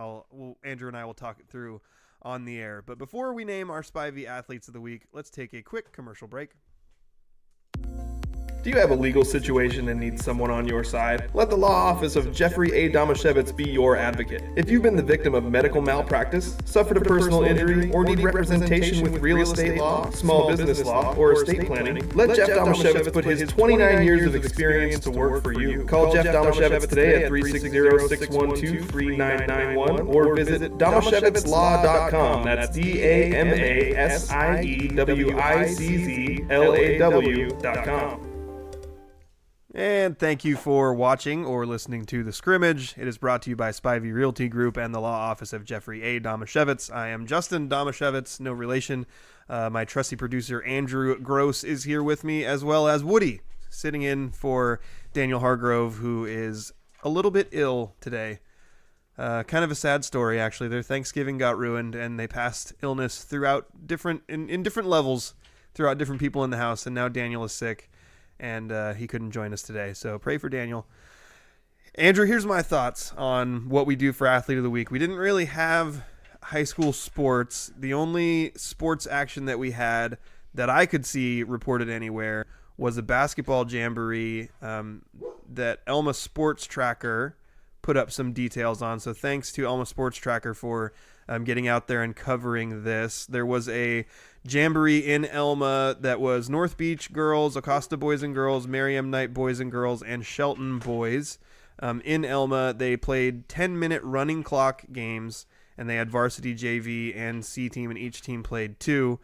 B: Andrew and I will talk it through on the air. But before we name our Spivey Athletes of the Week, let's take a quick commercial break.
E: Do you have a legal situation and need someone on your side? Let the law office of Jeffrey A. Damashevitz be your advocate. If you've been the victim of medical malpractice, suffered a personal injury, or need representation with real estate law, small business law, or estate planning, let Jeff Damashevitz put his 29 years of experience to work for you. Call Jeff Damashevitz today at 360-612-3991 or visit damashevitzlaw.com. That's DAMASIEWICZLAW.com.
B: And thank you for watching or listening to The Scrimmage. It is brought to you by Spivey Realty Group and the law office of Jeffrey A. Damashevitz. I am Justin Damashevitz, no relation. My trusty producer Andrew Gross is here with me, as well as Woody, sitting in for Daniel Hargrove, who is a little bit ill today. Kind of a sad story, actually. Their Thanksgiving got ruined, and they passed illness throughout in different levels throughout different people in the house, and now Daniel is sick. And he couldn't join us today, so pray for Daniel. Andrew, here's my thoughts on what we do for Athlete of the Week. We didn't really have high school sports. The only sports action that we had that I could see reported anywhere was a basketball jamboree that Elma Sports Tracker put up some details on. So thanks to Elma Sports Tracker for getting out there and covering this. There was a jamboree in Elma that was North Beach girls, Acosta boys and girls, Merriam Knight boys and girls, and Shelton boys. In Elma, they played 10-minute running clock games, and they had varsity, JV, and C team, and each team played 2.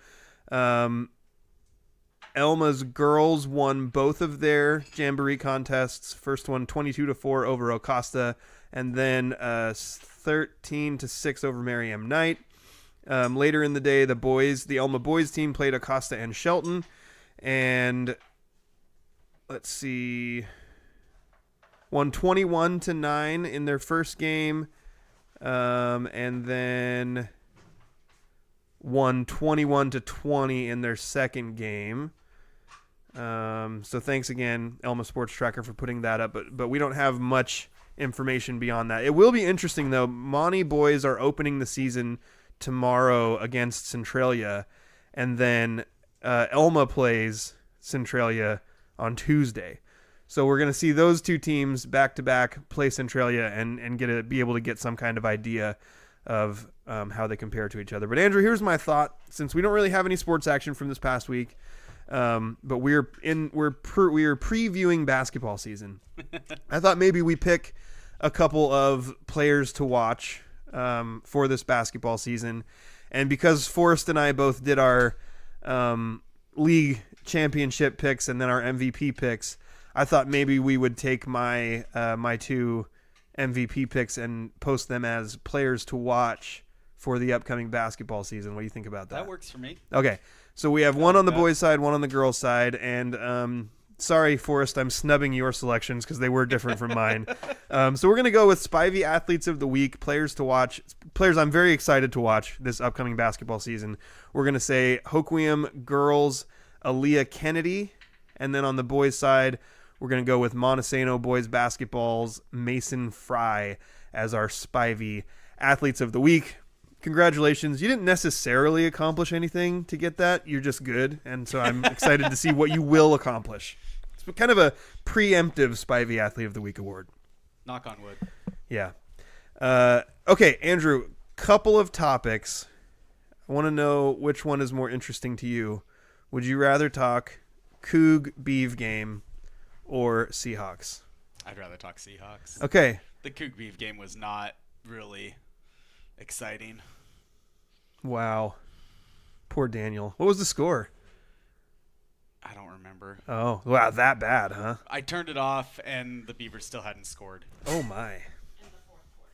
B: Elma's girls won both of their jamboree contests. First one 22-4 over Acosta, and then 13-6 over Merriam Knight. Later in the day, the Elma boys team played Acosta and Shelton, and let's see, won 21-9 in their first game, and then won 21-20 in their second game. So thanks again, Elma Sports Tracker, for putting that up, but we don't have much information beyond that. It will be interesting, though. Monty boys are opening the season tomorrow against Centralia, and then Elma plays Centralia on Tuesday. So we're going to see those two teams back-to-back play Centralia and be able to get some kind of idea of how they compare to each other. But Andrew, here's my thought. Since we don't really have any sports action from this past week, but we're previewing basketball season. I thought maybe we pick a couple of players to watch for this basketball season, and because Forrest and I both did our league championship picks and then our MVP picks, I thought maybe we would take my 2 MVP picks and post them as players to watch for the upcoming basketball season. What do you think about that?
C: That works for me.
B: Okay, so we have one on the boys' side, one on the girls' side, and sorry, Forrest, I'm snubbing your selections because they were different from mine. So we're going to go with Spivey Athletes of the Week, players to watch, players I'm very excited to watch this upcoming basketball season. We're going to say Hoquiam girls, Aaliyah Kennedy, and then on the boys' side, we're going to go with Montesano boys basketball's Mason Fry as our Spivey Athletes of the Week. Congratulations. You didn't necessarily accomplish anything to get that. You're just good, and so I'm excited to see what you will accomplish. It's kind of a preemptive Spivey Athlete of the Week award.
C: Knock on wood.
B: Yeah. Okay, Andrew, couple of topics. I want to know which one is more interesting to you. Would you rather talk Coug Beeve game or Seahawks?
C: I'd rather talk Seahawks.
B: Okay.
C: The Coug Beeve game was not really exciting.
B: Wow. Poor Daniel. What was the score?
C: I don't remember.
B: Oh, wow, that bad, huh?
C: I turned it off, and the Beavers still hadn't scored.
B: Oh, my.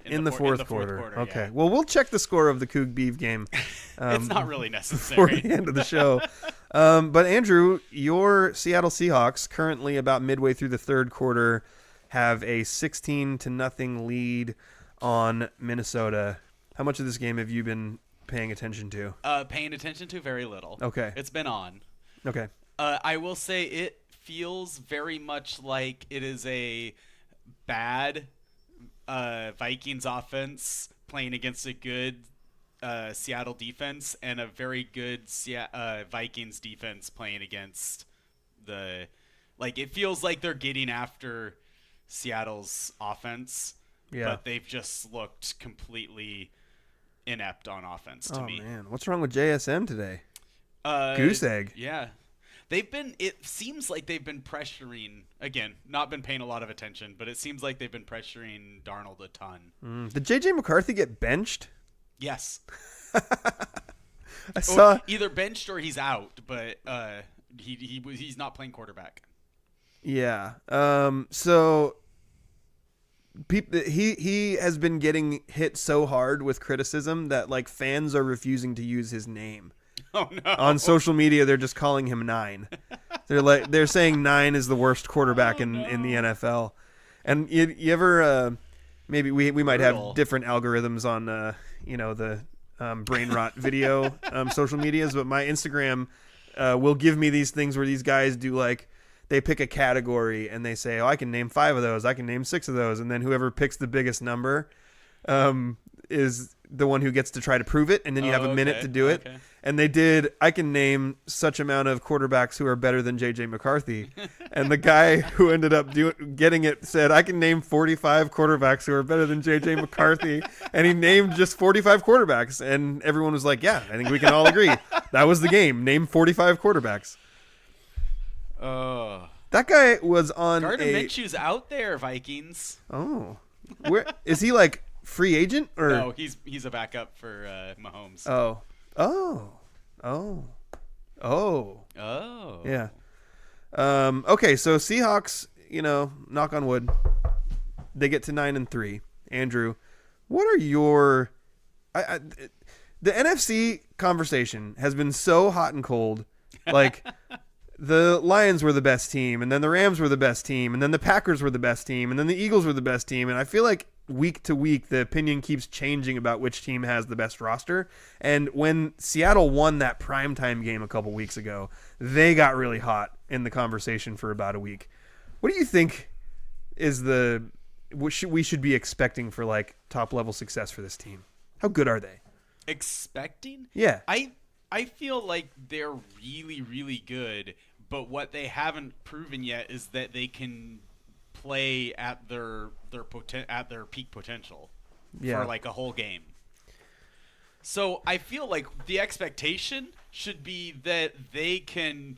C: In the fourth quarter.
B: Okay.
C: Yeah.
B: Well, we'll check the score of the Coug Beeve game.
C: It's not really
B: For
C: necessary.
B: the end of the show. But, Andrew, your Seattle Seahawks, currently about midway through the third quarter, have a 16-0 lead on Minnesota. How much of this game have you been paying attention to?
C: Paying attention to very little.
B: Okay.
C: It's been on.
B: Okay.
C: I will say it feels very much like it is a bad Vikings offense playing against a good Seattle defense and a very good Vikings defense playing against the Like, it feels like they're getting after Seattle's offense, but they've just looked completely inept on offense to me.
B: Oh, man. What's wrong with JSN today? Goose egg.
C: Yeah. It seems like they've been pressuring, again, not been paying a lot of attention, but it seems like they've been pressuring Darnold a ton.
B: Did J.J. McCarthy get benched?
C: Yes.
B: I saw
C: or either benched or he's out, but he's not playing quarterback.
B: Yeah. So he has been getting hit so hard with criticism that like fans are refusing to use his name.
C: Oh no.
B: On social media, they're just calling him Nine. They're saying Nine is the worst quarterback in the NFL. And you ever maybe we might have different algorithms on the brain rot video social medias, but my Instagram will give me these things where these guys do like they pick a category and they say, I can name 5 of those, I can name 6 of those, and then whoever picks the biggest number is the one who gets to try to prove it, and then you have a minute to do it.
C: Okay.
B: And I can name such amount of quarterbacks who are better than J.J. McCarthy. And the guy who ended up getting it said, I can name 45 quarterbacks who are better than J.J. McCarthy. And he named just 45 quarterbacks. And everyone was like, yeah, I think we can all agree. That was the game. Name 45 quarterbacks. That guy was on
C: Gardner Minshew's out there, Vikings.
B: Oh. Where is he, like free agent or
C: no? He's a backup for Mahomes.
B: Yeah. Okay, so Seahawks, knock on wood, they get to 9-3. Andrew, what are your the NFC conversation has been so hot and cold. Like the Lions were the best team, and then the Rams were the best team, and then the Packers were the best team, and then the Eagles were the best team, and I feel like week to week the opinion keeps changing about which team has the best roster. And when Seattle won that primetime game a couple weeks ago, they got really hot in the conversation for about a week. What do you think is what we should be expecting for like top level success for this team? How good are they?
C: Expecting?
B: Yeah.
C: I feel like they're really, really good, but what they haven't proven yet is that they can play at their peak potential for like a whole game. So I feel like the expectation should be that they can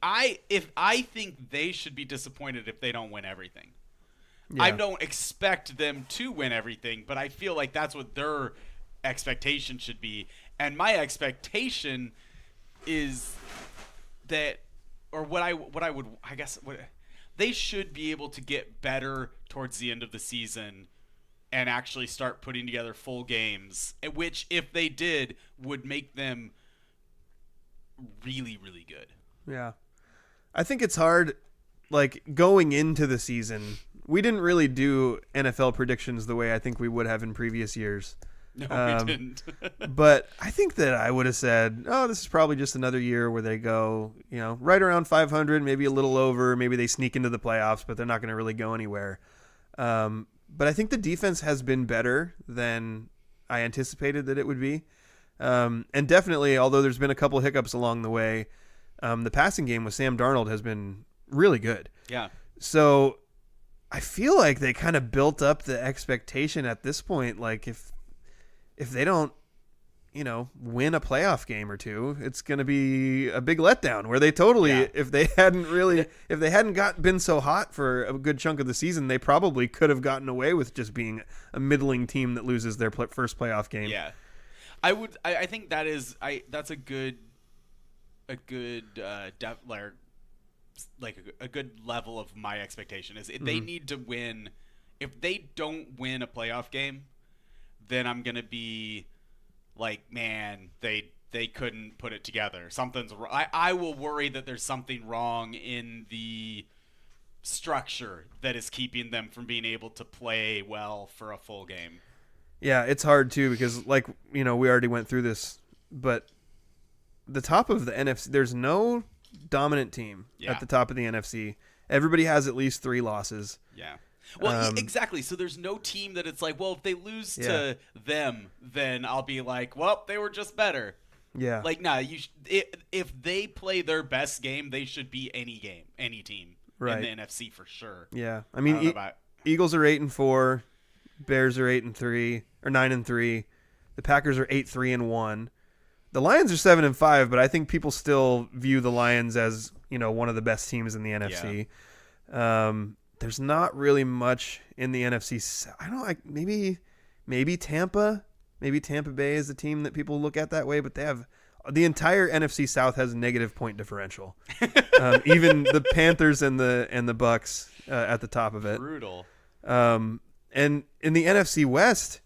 C: I think they should be disappointed if they don't win everything. Yeah. I don't expect them to win everything, but I feel like that's what their expectation should be. And my expectation is that, or they should be able to get better towards the end of the season and actually start putting together full games, which, if they did, would make them really, really good.
B: Yeah. I think it's hard, like, going into the season. We didn't really do NFL predictions the way I think we would have in previous years.
C: No, we didn't.
B: But I think that I would have said, this is probably just another year where they go, right around 500, maybe a little over. Maybe they sneak into the playoffs, but they're not going to really go anywhere. But I think the defense has been better than I anticipated that it would be. And definitely, although there's been a couple hiccups along the way, the passing game with Sam Darnold has been really good.
C: Yeah.
B: So I feel like they kind of built up the expectation at this point. Like if they don't, win a playoff game or two, it's going to be a big letdown where they totally, if they hadn't been so hot for a good chunk of the season, they probably could have gotten away with just being a middling team that loses their first playoff game.
C: Yeah. I think that's a good a good level of my expectation is they need to win. If they don't win a playoff game, then I'm gonna be like, man, they couldn't put it together. Something's wrong. I will worry that there's something wrong in the structure that is keeping them from being able to play well for a full game.
B: Yeah, it's hard too because we already went through this, but the top of the NFC, there's no dominant team at the top of the NFC. Everybody has at least 3 losses.
C: Yeah. Well, exactly. So there's no team that it's like, well, if they lose to them, then I'll be like, well, they were just better.
B: Yeah.
C: Like, nah, if they play their best game, they should beat any team
B: Right.
C: in the NFC for sure.
B: Yeah. I
C: I
B: mean,
C: don't know about
B: Eagles are 8-4, Bears are 8-3 or 9-3. The Packers are 8-3-1. The Lions are 7-5, but I think people still view the Lions as, one of the best teams in the NFC. There's not really much in the NFC. I don't like maybe Tampa. Maybe Tampa Bay is the team that people look at that way, but they have the entire NFC South has negative point differential. Even the Panthers and the Bucks at the top of it.
C: brutal.
B: And in the NFC West,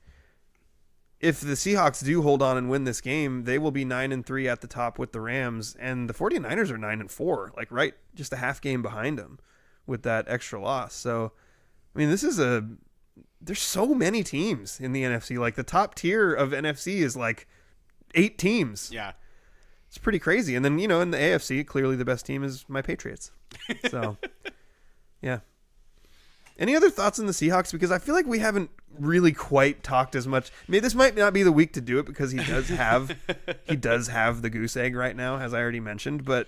B: if the Seahawks do hold on and win this game, they will be 9-3 at the top with the Rams, and the 49ers are 9-4, like right just a half game behind them with that extra loss. So, I mean, there's so many teams in the NFC. Like the top tier of NFC is like 8 teams.
C: Yeah.
B: It's pretty crazy. And then, in the AFC, clearly the best team is my Patriots. So, yeah. Any other thoughts on the Seahawks? Because I feel like we haven't really quite talked as much. Maybe this might not be the week to do it because he does have the goose egg right now, as I already mentioned. But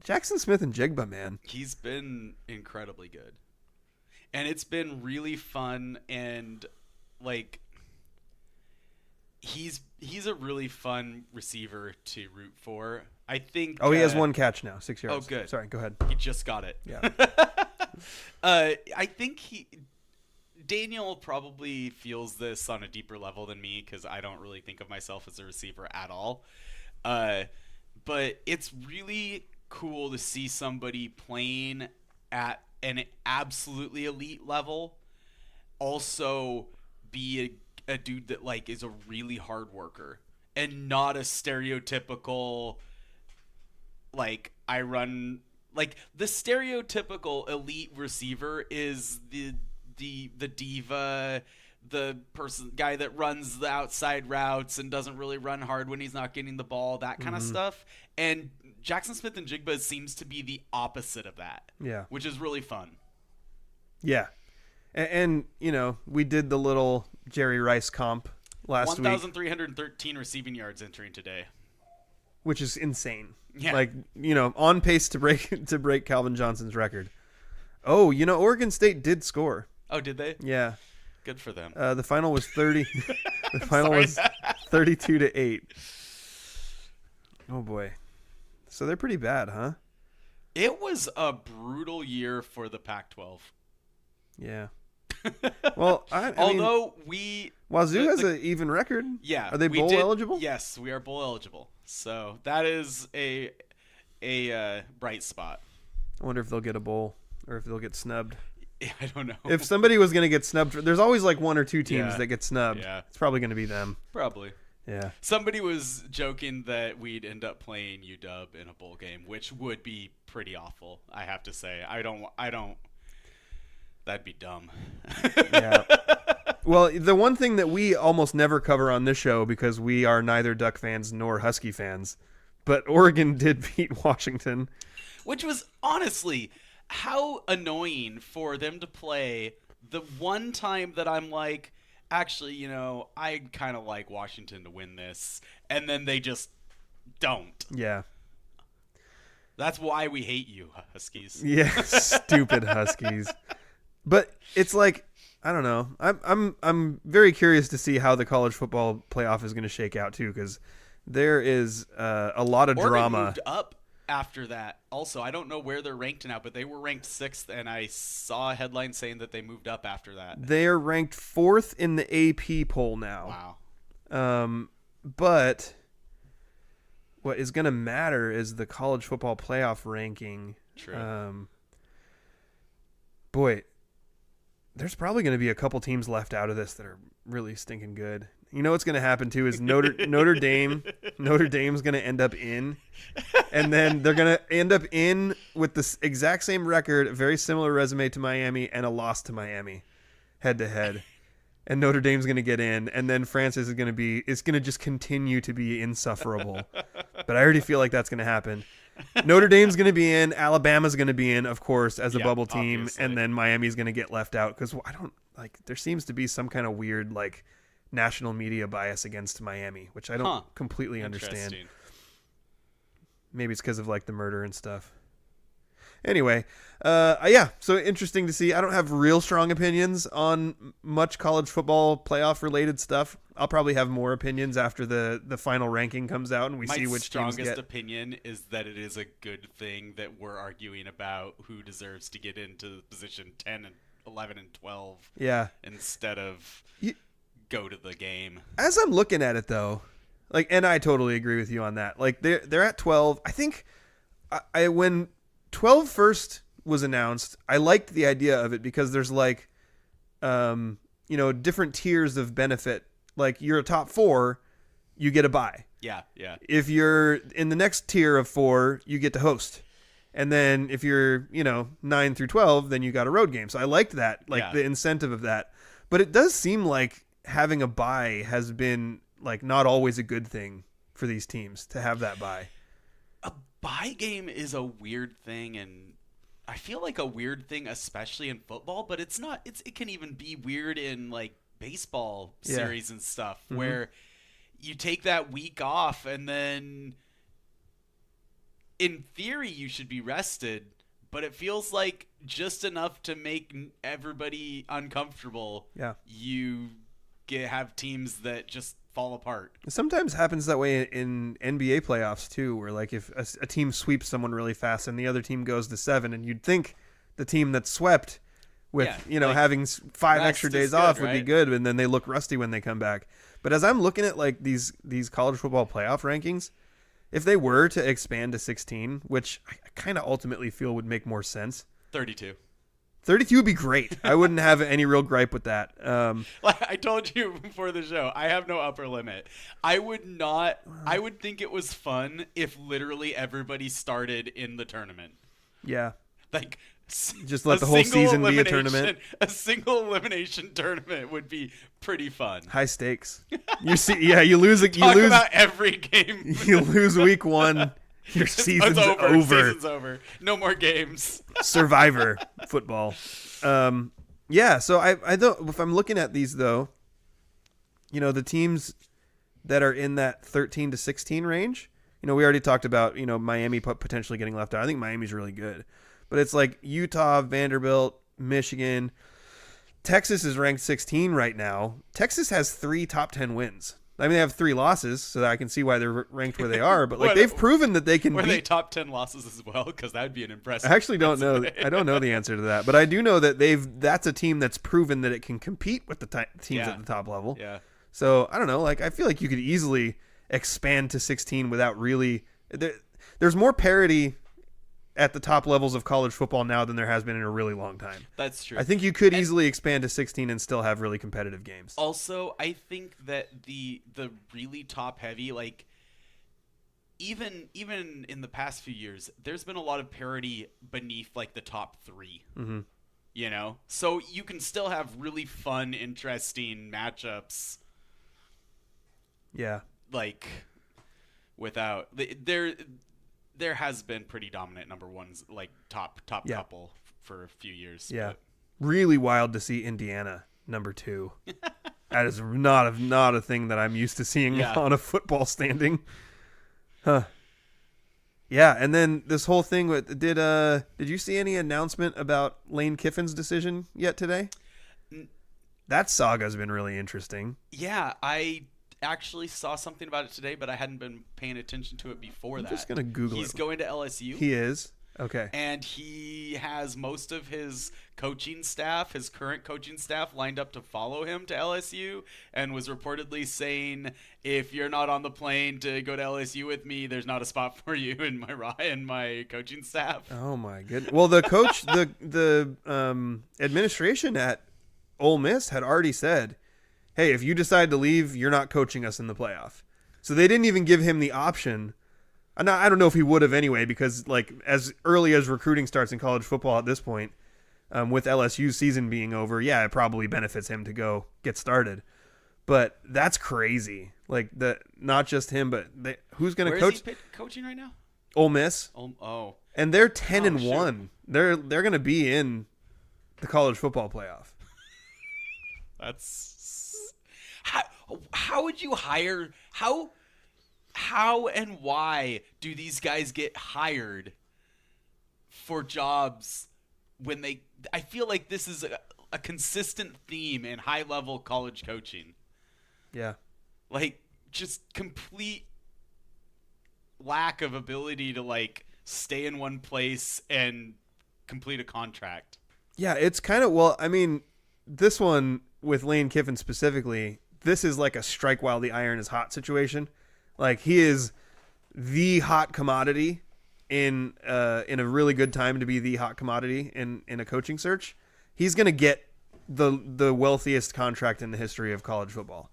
B: Jackson Smith-Njigba, man,
C: He's been incredibly good. And it's been really fun, and like he's a really fun receiver to root for. I think
B: he has one catch now, 6 yards.
C: Oh, good.
B: Sorry, go ahead.
C: He just got it.
B: Yeah.
C: I think Daniel probably feels this on a deeper level than me because I don't really think of myself as a receiver at all. But it's really cool to see somebody playing at an absolutely elite level also be a dude that like is a really hard worker and not a stereotypical like I run like the stereotypical elite receiver is the diva, the guy that runs the outside routes and doesn't really run hard when he's not getting the ball, that kind of stuff. And Jackson Smith-Njigba seems to be the opposite of that.
B: Yeah.
C: Which is really fun.
B: Yeah. And we did the little Jerry Rice comp last week.
C: 1,313 receiving yards entering today.
B: Which is insane.
C: Yeah.
B: Like, on pace to break Calvin Johnson's record. Oh, Oregon State did score.
C: Oh, did they?
B: Yeah.
C: Good for them.
B: The final was 30. The final was 32-8. Oh boy. So they're pretty bad, huh?
C: It was a brutal year for the Pac-12.
B: Yeah. Well, I
C: Although
B: Wazoo has an even record.
C: Yeah.
B: Are they bowl eligible?
C: Yes, we are bowl eligible. So that is a bright spot.
B: I wonder if they'll get a bowl or if they'll get snubbed.
C: I don't know.
B: If somebody was going to get snubbed, there's always like one or two teams that get snubbed.
C: Yeah.
B: It's probably going to be them.
C: Probably.
B: Yeah.
C: Somebody was joking that we'd end up playing UW in a bowl game, which would be pretty awful, I have to say. I don't that'd be dumb.
B: Yeah. Well, the one thing that we almost never cover on this show because we are neither Duck fans nor Husky fans, but Oregon did beat Washington.
C: Which was honestly how annoying for them to play the one time that I'm like, actually, I kind of like Washington to win this, and then they just don't.
B: Yeah.
C: That's why we hate you, Huskies.
B: Yeah, stupid Huskies. But it's like, I don't know. I'm very curious to see how the college football playoff is going to shake out too, because there is a lot of
C: Oregon
B: drama.
C: Moved up after that. Also, I don't know where they're ranked now, but they were ranked 6th, and I saw a headline saying that they moved up after that.
B: They are ranked 4th in the AP poll now.
C: Wow.
B: But what is going to matter is the college football playoff ranking.
C: True.
B: Boy, there's probably going to be a couple teams left out of this that are really stinking good. You know what's going to happen too is Notre Dame's going to end up in, and then they're going to end up in with the exact same record, very similar resume to Miami, and a loss to Miami, head to head. And Notre Dame's going to get in, and then Francis is going to just continue to be insufferable. But I already feel like that's going to happen. Notre Dame's going to be in, Alabama's going to be in, of course, as a bubble team,
C: obviously.
B: And then Miami's going to get left out because there seems to be some kind of weird national media bias against Miami, which I don't completely understand.
C: Interesting.
B: Maybe it's because of like the murder and stuff. Anyway, yeah, so interesting to see. I don't have real strong opinions on much college football playoff related stuff. I'll probably have more opinions after the final ranking comes out and we see which teams
C: strongest
B: get.
C: opinion is that it is a good thing that we're arguing about who deserves to get into position 10 and 11 and 12.
B: Yeah.
C: Instead of go to the game.
B: As I'm looking at it though, like, and I totally agree with you on that. Like they're at 12. I think when 12 first was announced, I liked the idea of it because there's like, different tiers of benefit. Like you're a top 4, you get a bye.
C: Yeah.
B: If you're in the next tier of 4, you get to host. And then if you're, 9 through 12, then you got a road game. So I liked that, the incentive of that. But it does seem like having a bye has been like not always a good thing for these teams to have that bye.
C: A bye game is a weird thing, and I feel like a weird thing, especially in football, but it's not. It can even be weird in like baseball series and stuff, where you take that week off, and then in theory you should be rested, but it feels like just enough to make everybody uncomfortable.
B: Yeah,
C: you have teams that just fall apart.
B: It sometimes happens that way in NBA playoffs too, where like if a team sweeps someone really fast and the other team goes to 7, and you'd think the team that swept with having 5 extra days off would be good, and then they look rusty when they come back. But as I'm looking at like these college football playoff rankings, if they were to expand to 16, which I kind of ultimately feel would make more sense,
C: 32
B: would be great. I wouldn't have any real gripe with that.
C: Like I told you before the show, I have no upper limit. I would think it was fun if literally everybody started in the tournament.
B: Yeah.
C: Like
B: just let the whole season be a tournament.
C: A single elimination tournament would be pretty fun.
B: High stakes. You see, you lose
C: about every game.
B: You lose week 1. Your season's over.
C: Season's over. No more games.
B: Survivor football. Yeah. So I don't. If I'm looking at these though, the teams that are in that 13 to 16 range. We already talked about Miami potentially getting left out. I think Miami's really good, but it's like Utah, Vanderbilt, Michigan. Texas is ranked 16 right now. Texas has 3 top 10 wins. I mean, they have 3 losses, so that I can see why they're ranked where they are. But like they've proven that they can.
C: Were they top 10 losses as well? Because that would be an impressive.
B: I actually don't know. I don't know the answer to that, but I do know that that's a team that's proven that it can compete with the teams at the top level.
C: Yeah.
B: So I don't know. Like I feel like you could easily expand to 16 without really. There's more parity at the top levels of college football now than there has been in a really long time.
C: That's true.
B: I think you could easily expand to 16 and still have really competitive games.
C: Also, I think that the really top heavy, like even in the past few years, there's been a lot of parity beneath like the top 3. Mm-hmm. So you can still have really fun, interesting matchups.
B: Yeah.
C: Like without there has been pretty dominant number ones, like top couple for a few years.
B: Yeah.
C: But.
B: Really wild to see Indiana number 2. That is not a thing that I'm used to seeing on a football standing. Huh. Yeah, and then this whole thing with did you see any announcement about Lane Kiffin's decision yet today? That saga's been really interesting.
C: Yeah, I actually saw something about it today, but I hadn't been paying attention to it before that.
B: I'm just gonna Google it.
C: He's going to LSU.
B: He is? Okay.
C: And he has most of his coaching staff, his current coaching staff, lined up to follow him to LSU, and was reportedly saying, if you're not on the plane to go to LSU with me, there's not a spot for you in my coaching staff.
B: Oh my goodness. Well, the coach, the administration at Ole Miss had already said, hey, if you decide to leave, you're not coaching us in the playoff. So they didn't even give him the option. I don't know if he would have anyway, because like as early as recruiting starts in college football at this point, with LSU's season being over, it probably benefits him to go get started. But that's crazy. Like not just him, but who's going to coach?
C: Where is he coaching right now?
B: Ole Miss.
C: Oh.
B: And they're 10-1. They're going to be in the college football playoff.
C: That's How would you hire how and why do these guys get hired for jobs when I feel like this is a consistent theme in high level college coaching.
B: Yeah.
C: Like just complete lack of ability to like stay in one place and complete a contract.
B: Yeah, it's kind of, well, I mean, this one with Lane Kiffin specifically, this is like a strike while the iron is hot situation. Like he is the hot commodity in a really good time to be the hot commodity in a coaching search. He's going to get the wealthiest contract in the history of college football.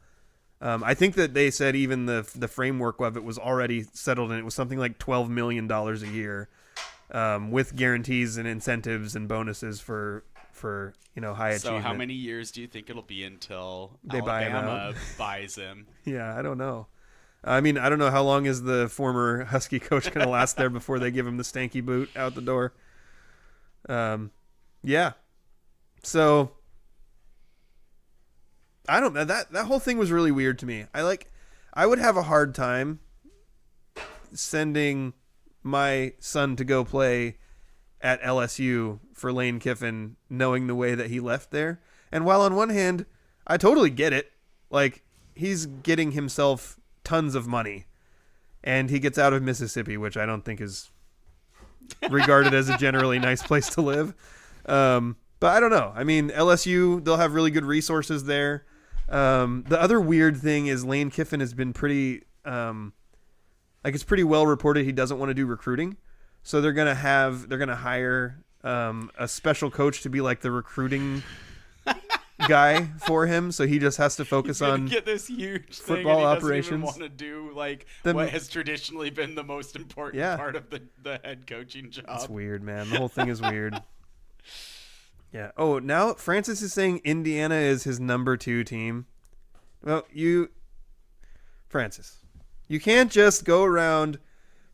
B: I think that they said even the framework of it was already settled, and it was something like $12 million a year, with guarantees and incentives and bonuses for high achievement.
C: So how many years do you think it'll be until
B: They buy him
C: Alabama
B: out?
C: buys him?
B: Yeah, I don't know. I mean, I don't know how long is the former Husky coach going to last there before they give him the stanky boot out the door. Yeah. So I don't know. That whole thing was really weird to me. I would have a hard time sending my son to go play at LSU for Lane Kiffin, knowing the way that he left there. And while on one hand, I totally get it. Like, he's getting himself tons of money, and he gets out of Mississippi, which I don't think is regarded as a generally nice place to live. But I don't know. I mean, LSU, they'll have really good resources there. The other weird thing is Lane Kiffin has been pretty, it's pretty well reported he doesn't want to do recruiting. So they're going to hire a special coach to be like the recruiting guy for him, so he just has to focus on
C: get this huge
B: football
C: thing and he
B: operations.
C: doesn't even want to do what has traditionally been the most important part of the head coaching job.
B: It's weird, man. The whole thing is weird. Yeah. Oh, now Francis is saying Indiana is his number 2 team. Well, Francis, you can't just go around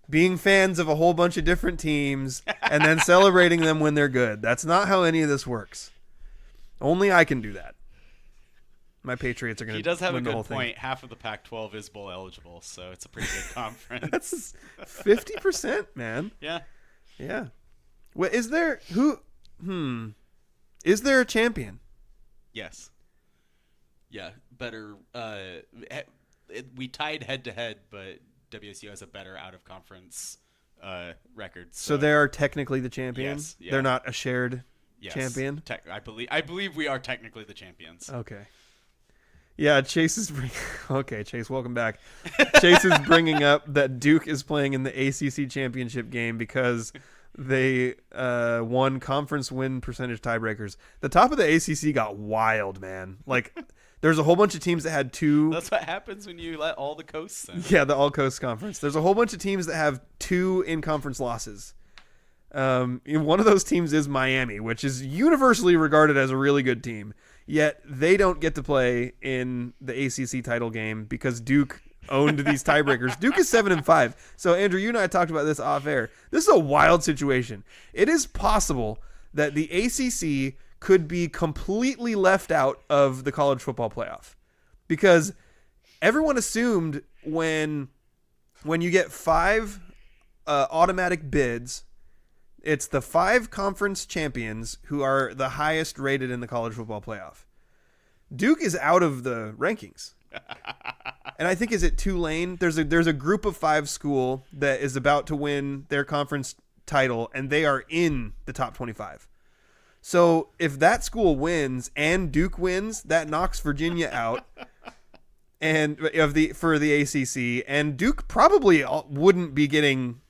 B: being fans of a whole bunch of different teams and then celebrating them when they're good. That's not how any of this works. Only I can do that. My Patriots are going to.
C: He does have a
B: win the whole
C: good point.
B: thing.
C: Half of the Pac-12 is bowl eligible, so it's a pretty good conference.
B: That's 50%, man.
C: Yeah.
B: Yeah. Well, is there Is there a champion?
C: Yes. Yeah. Better. We tied head to head, but WSU has a better out of conference record.
B: So they are technically the champion.
C: Yes, yeah.
B: They're not a shared
C: Yes.
B: champion.
C: I believe we are technically the champions.
B: Okay. Yeah, Chase is okay, Chase, welcome back. Chase is bringing up that Duke is playing in the ACC championship game because they won conference win percentage tiebreakers. The top of the ACC got wild, man. Like, there's a whole bunch of temes that had 2.
C: That's what happens when you let all the coasts in.
B: Yeah, the All Coast Conference. There's a whole bunch of teams that have 2 in-conference losses. One of those teams is Miami, which is universally regarded as a really good team. Yet they don't get to play in the ACC title game because Duke owned these tiebreakers. Duke is 7-5. So Andrew, you and I talked about this off air. This is a wild situation. It is possible that the ACC could be completely left out of the college football playoff because everyone assumed when you get 5 automatic bids, it's the 5 conference champions who are the highest rated in the college football playoff. Duke is out of the rankings. And I think, is it Tulane? There's a group of 5 school that is about to win their conference title, and they are in the top 25. So if that school wins and Duke wins, that knocks Virginia out and for the ACC, and Duke probably wouldn't be getting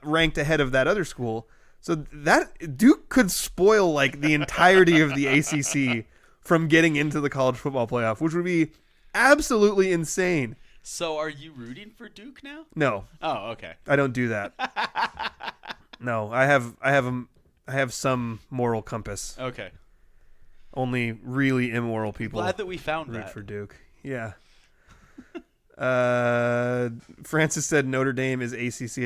B: ranked ahead of that other school. So that Duke could spoil like the entirety of the ACC from getting into the college football playoff, which would be absolutely insane.
C: So are you rooting for Duke now?
B: No.
C: Oh, okay.
B: I don't do that. No, I have some moral compass.
C: Okay.
B: Only really immoral people
C: Glad that we found
B: root
C: that.
B: for Duke. Yeah. Francis said Notre Dame is ACC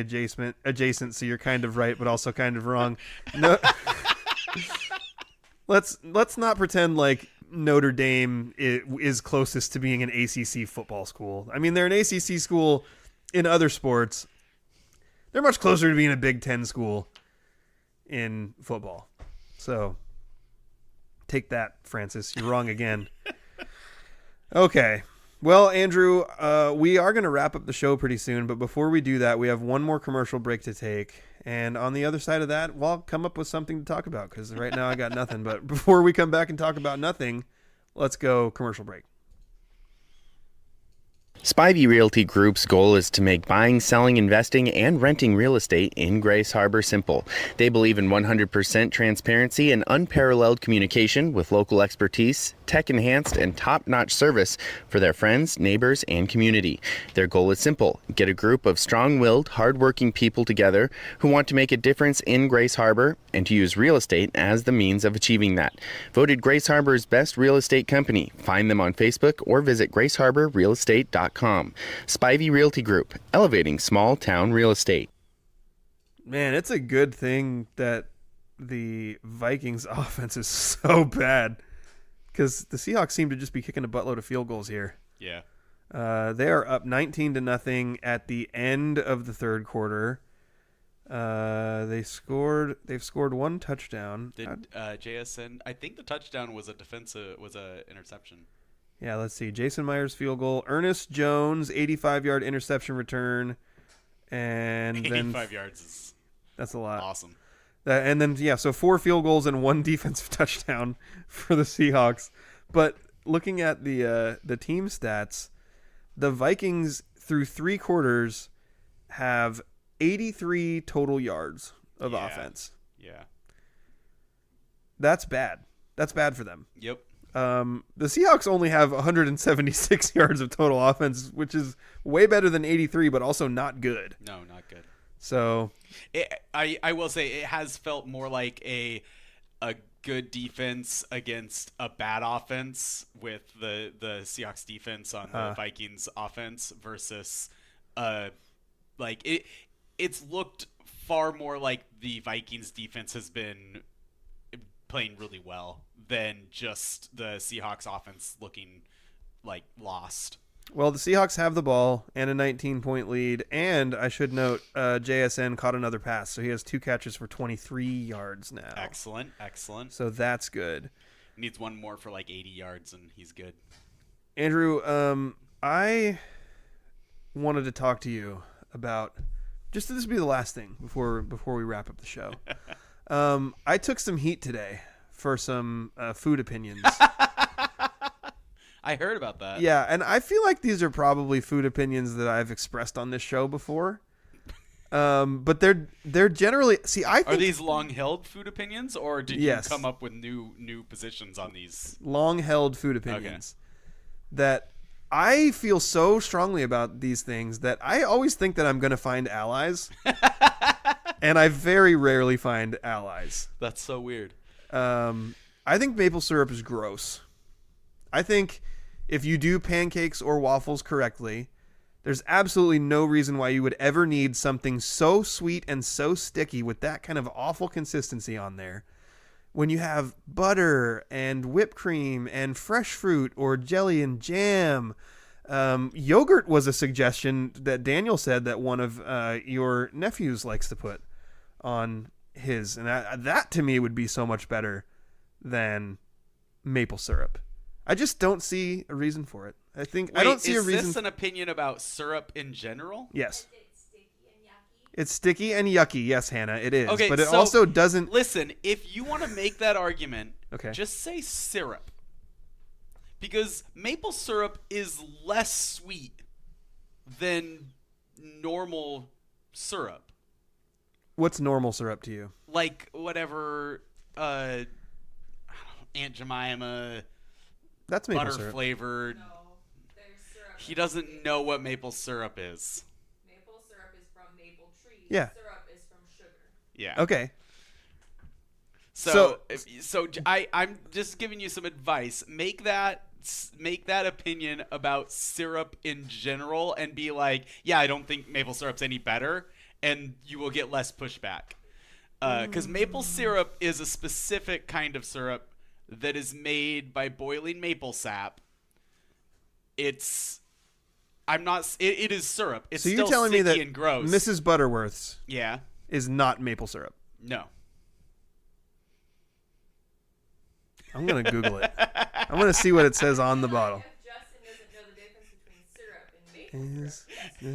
B: adjacent, so you're kind of right, but also kind of wrong. No, let's not pretend like Notre Dame is closest to being an ACC football school. I mean, they're an ACC school in other sports. They're much closer to being a Big Ten school in football. So take that, Francis. You're wrong again. Okay. Well, Andrew, we are going to wrap up the show pretty soon, but before we do that, we have one more commercial break to take. And on the other side of that, we'll come up with something to talk about because right now I got nothing. But before we come back and talk about nothing, let's go commercial break.
F: Spivey Realty Group's goal is to make buying, selling, investing, and renting real estate in Grace Harbor simple. They believe in 100% transparency and unparalleled communication with local expertise, tech-enhanced, and top-notch service for their friends, neighbors, and community. Their goal is simple: get a group of strong-willed, hard-working people together who want to make a difference in Grace Harbor and to use real estate as the means of achieving that. Voted Grace Harbor's best real estate company. Find them on Facebook or visit graceharborrealestate.com. Spivey Realty Group, elevating small-town real estate.
B: Man, it's a good thing that the Vikings offense is so bad because the Seahawks seem to just be kicking a buttload of field goals here.
C: Yeah.
B: They are up 19-0 at the end of the third quarter. They've scored one touchdown.
C: Did JSN? I think the touchdown was a interception.
B: Yeah, let's see. Jason Myers field goal. Ernest Jones 85-yard interception return, and
C: 85 yards is
B: that's a lot.
C: Awesome.
B: And then so 4 field goals and 1 defensive touchdown for the Seahawks. But looking at the team stats, the Vikings through 3 quarters have 83 total yards of offense.
C: Yeah.
B: That's bad. That's bad for them.
C: Yep.
B: The Seahawks only have 176 yards of total offense, which is way better than 83, but also not good.
C: No, not good.
B: So
C: I will say it has felt more like a good defense against a bad offense with the Seahawks defense on the Vikings offense versus it's looked far more like the Vikings defense has been playing really well than just the Seahawks offense looking like lost.
B: Well, the Seahawks have the ball and a 19-point lead, and I should note JSN caught another pass, so he has 2 catches for 23 yards now.
C: Excellent.
B: So that's good.
C: Needs one more for like 80 yards, and he's good.
B: Andrew, I wanted to talk to you about, just this will be the last thing before we wrap up the show. I took some heat today for some food opinions.
C: I heard about that.
B: Yeah, and I feel like these are probably food opinions that I've expressed on this show before. But they're generally
C: Are these long-held food opinions, or did you come up with new positions on these?
B: Long-held food opinions. Okay. That I feel so strongly about these things that I always think that I'm going to find allies. And I very rarely find allies.
C: That's so weird.
B: I think maple syrup is gross. I think if you do pancakes or waffles correctly, there's absolutely no reason why you would ever need something so sweet and so sticky with that kind of awful consistency on there. When you have butter and whipped cream and fresh fruit or jelly and jam. Yogurt was a suggestion that Daniel said that one of your nephews likes to put on his. And that to me would be so much better than maple syrup. I just don't see a reason for it. I don't see a reason.
C: Is this an opinion about syrup in general?
B: Yes. It's sticky and yucky. Yes, Hannah, it is.
C: Okay,
B: but it
C: so
B: also doesn't.
C: Listen, if you want to make that argument,
B: okay,
C: just say syrup. Because maple syrup is less sweet than normal syrup.
B: What's normal syrup to you?
C: Like whatever Aunt Jemima.
B: That's maple
C: butter
B: syrup.
C: Flavored.
G: No, there's syrup.
C: He doesn't know what maple syrup is.
G: Maple syrup is from maple trees.
B: Yeah.
G: Syrup is from sugar.
C: Yeah.
B: Okay.
C: So I'm just giving you some advice. Make that opinion about syrup in general and be like, yeah, I don't think maple syrup's any better, and you will get less pushback. Because maple syrup is a specific kind of syrup that is made by boiling maple sap, it is syrup. It's
B: So you're
C: still
B: telling me
C: sticky
B: that
C: and gross.
B: Mrs. Butterworth's
C: Yeah.
B: is not maple syrup?
C: No.
B: I'm going to Google it. I'm going to see what it says on the bottle.
G: If Justin doesn't know the difference between syrup and maple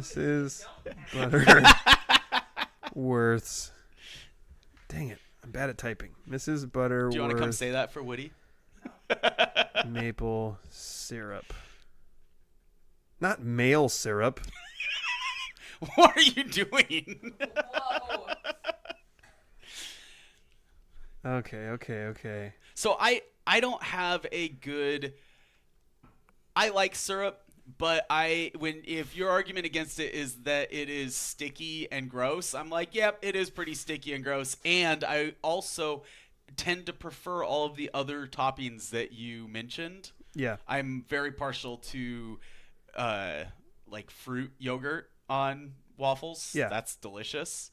G: syrup,
B: Is Butterworth's. Dang it. I'm bad at typing. Mrs. Butterworth.
C: Do you want to come say that for Woody?
B: Maple syrup. Not male syrup.
C: What are you doing?
G: whoa.
B: Okay.
C: So I don't have a good. I like syrup, but if your argument against it is that it is sticky and gross, I'm like, yep, it is pretty sticky and gross, and I also tend to prefer all of the other toppings that you mentioned.
B: Yeah.
C: I'm very partial to like fruit yogurt on waffles.
B: Yeah.
C: That's delicious.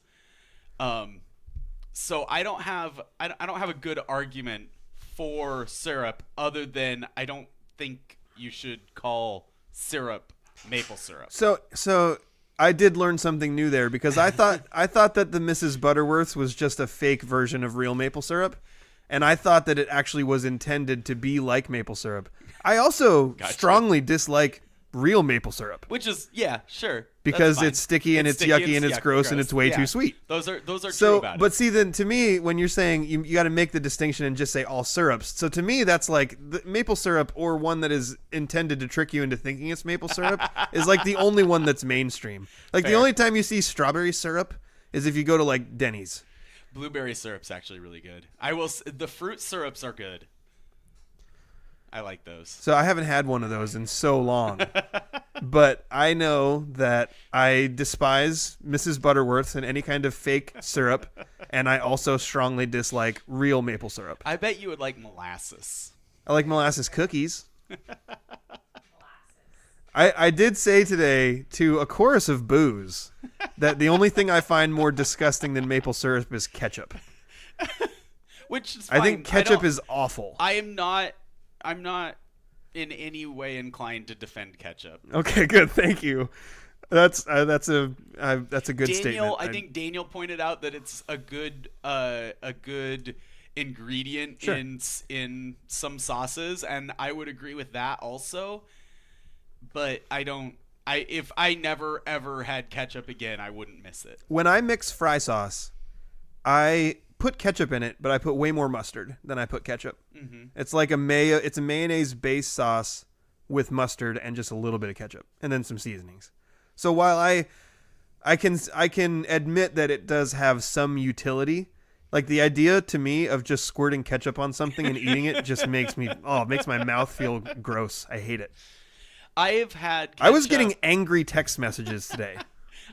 C: So I don't have a good argument for syrup other than I don't think you should call syrup maple syrup.
B: So I did learn something new there because I thought that the Mrs. Butterworth's was just a fake version of real maple syrup, and I thought that it actually was intended to be like maple syrup. I also strongly dislike real maple syrup.
C: Which is, yeah, sure.
B: Because it's sticky and it's yucky and it's gross and it's way too sweet.
C: Those are
B: So,
C: true about
B: but
C: it.
B: see, then to me, when you're saying you got to make the distinction and just say all syrups. So to me, that's like the maple syrup or one that is intended to trick you into thinking it's maple syrup is like the only one that's mainstream. Like the only time you see strawberry syrup is if you go to like Denny's.
C: Blueberry syrup's actually really good. The fruit syrups are good. I like those.
B: So I haven't had one of those in so long. But I know that I despise Mrs. Butterworth's and any kind of fake syrup, and I also strongly dislike real maple syrup.
C: I bet you would like molasses.
B: I like molasses cookies. I did say today to a chorus of boos that the only thing I find more disgusting than maple syrup is ketchup.
C: Which is fine.
B: I think ketchup is awful.
C: I'm not in any way inclined to defend ketchup.
B: Okay, good. Thank you. That's a good statement.
C: I think Daniel pointed out that it's a good ingredient
B: Sure.
C: in some sauces, and I would agree with that also. But if I never ever had ketchup again, I wouldn't miss it.
B: When I mix fry sauce, I put ketchup in it, but I put way more mustard than I put ketchup. Mm-hmm. It's like it's a mayonnaise based sauce with mustard and just a little bit of ketchup and then some seasonings. So while I can admit that it does have some utility, like the idea to me of just squirting ketchup on something and eating it just makes my mouth feel gross. I hate it.
C: I have had ketchup.
B: I was getting angry text messages today.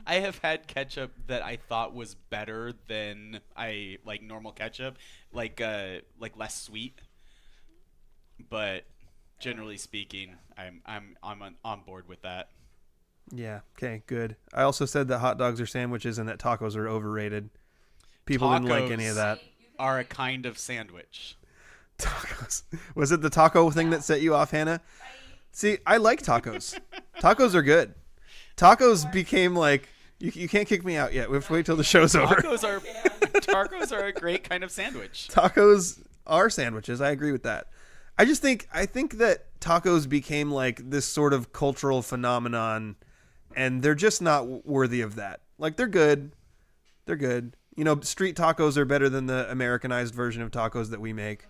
C: I have had ketchup that I thought was better than normal ketchup, like less sweet. But generally speaking, I'm on board with that.
B: Yeah. Okay. Good. I also said that hot dogs are sandwiches and that tacos are overrated. People didn't like any of that.
C: Are a kind of sandwich.
B: Tacos. Was it the taco thing that set you off, Hannah? See, I like tacos. Tacos are good. Tacos became like you can't kick me out yet. We have to wait till the show's over.
C: Tacos are a great kind of sandwich.
B: Tacos are sandwiches. I agree with that. I think that tacos became like this sort of cultural phenomenon, and they're just not worthy of that. Like they're good. They're good. You know, street tacos are better than the Americanized version of tacos that we make.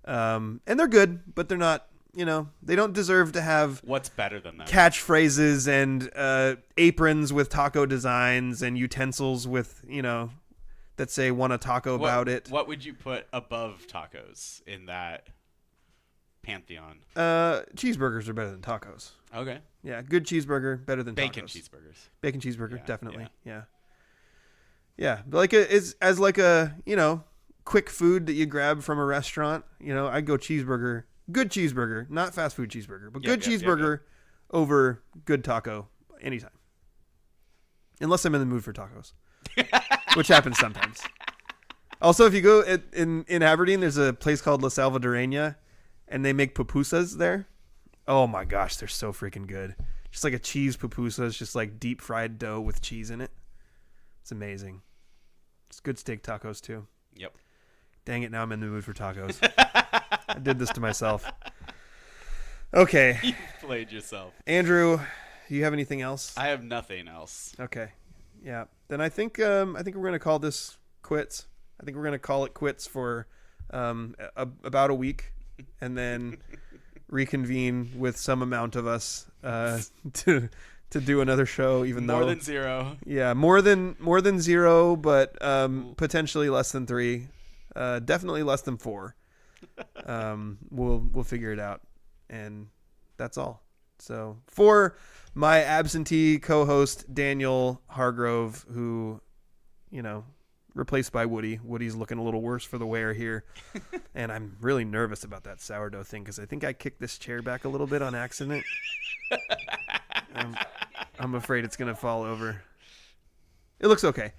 B: And they're good, but they're not. You know, they don't deserve to have
C: what's better than that
B: catchphrases and aprons with taco designs and utensils with, you know, that say "want a taco" about it.
C: What would you put above tacos in that pantheon?
B: Cheeseburgers are better than tacos.
C: Okay.
B: Yeah, good cheeseburger better than
C: Bacon
B: tacos.
C: cheeseburgers.
B: Bacon cheeseburger,
C: Yeah,
B: definitely. Yeah. But like as like a, you know, quick food that you grab from a restaurant, you know, I'd go cheeseburger. Good cheeseburger, not fast food cheeseburger, but good cheeseburger over good taco anytime. Unless I'm in the mood for tacos, which happens sometimes. Also, if you go in Aberdeen, there's a place called La Salvadoreña, and they make pupusas there. Oh my gosh, they're so freaking good. Just like a cheese pupusa. It's just like deep fried dough with cheese in it. It's amazing. It's good steak tacos too.
C: Yep.
B: Dang it, now I'm in the mood for tacos. I did this to myself. Okay.
C: You played yourself.
B: Andrew, do you have anything else?
C: I have nothing else.
B: Okay. Yeah. Then I think we're going to call this quits. I think we're going to call it quits for about a week, and then reconvene with some amount of us to do another show, even
C: More
B: though
C: than 0.
B: Yeah, more than 0, but potentially less than 3. Definitely less than 4. We'll figure it out, and that's all. So for my absentee co-host Daniel Hargrove, who, replaced by Woody. Woody's looking a little worse for the wear here, and I'm really nervous about that sourdough thing because I think I kicked this chair back a little bit on accident. I'm afraid it's going to fall over. It looks okay.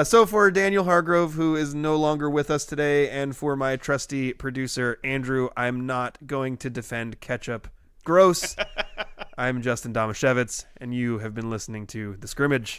B: So for Daniel Hargrove, who is no longer with us today, and for my trusty producer, Andrew, I'm not going to defend ketchup. Gross. I'm Justin Domashevitz, and you have been listening to The Scrimmage.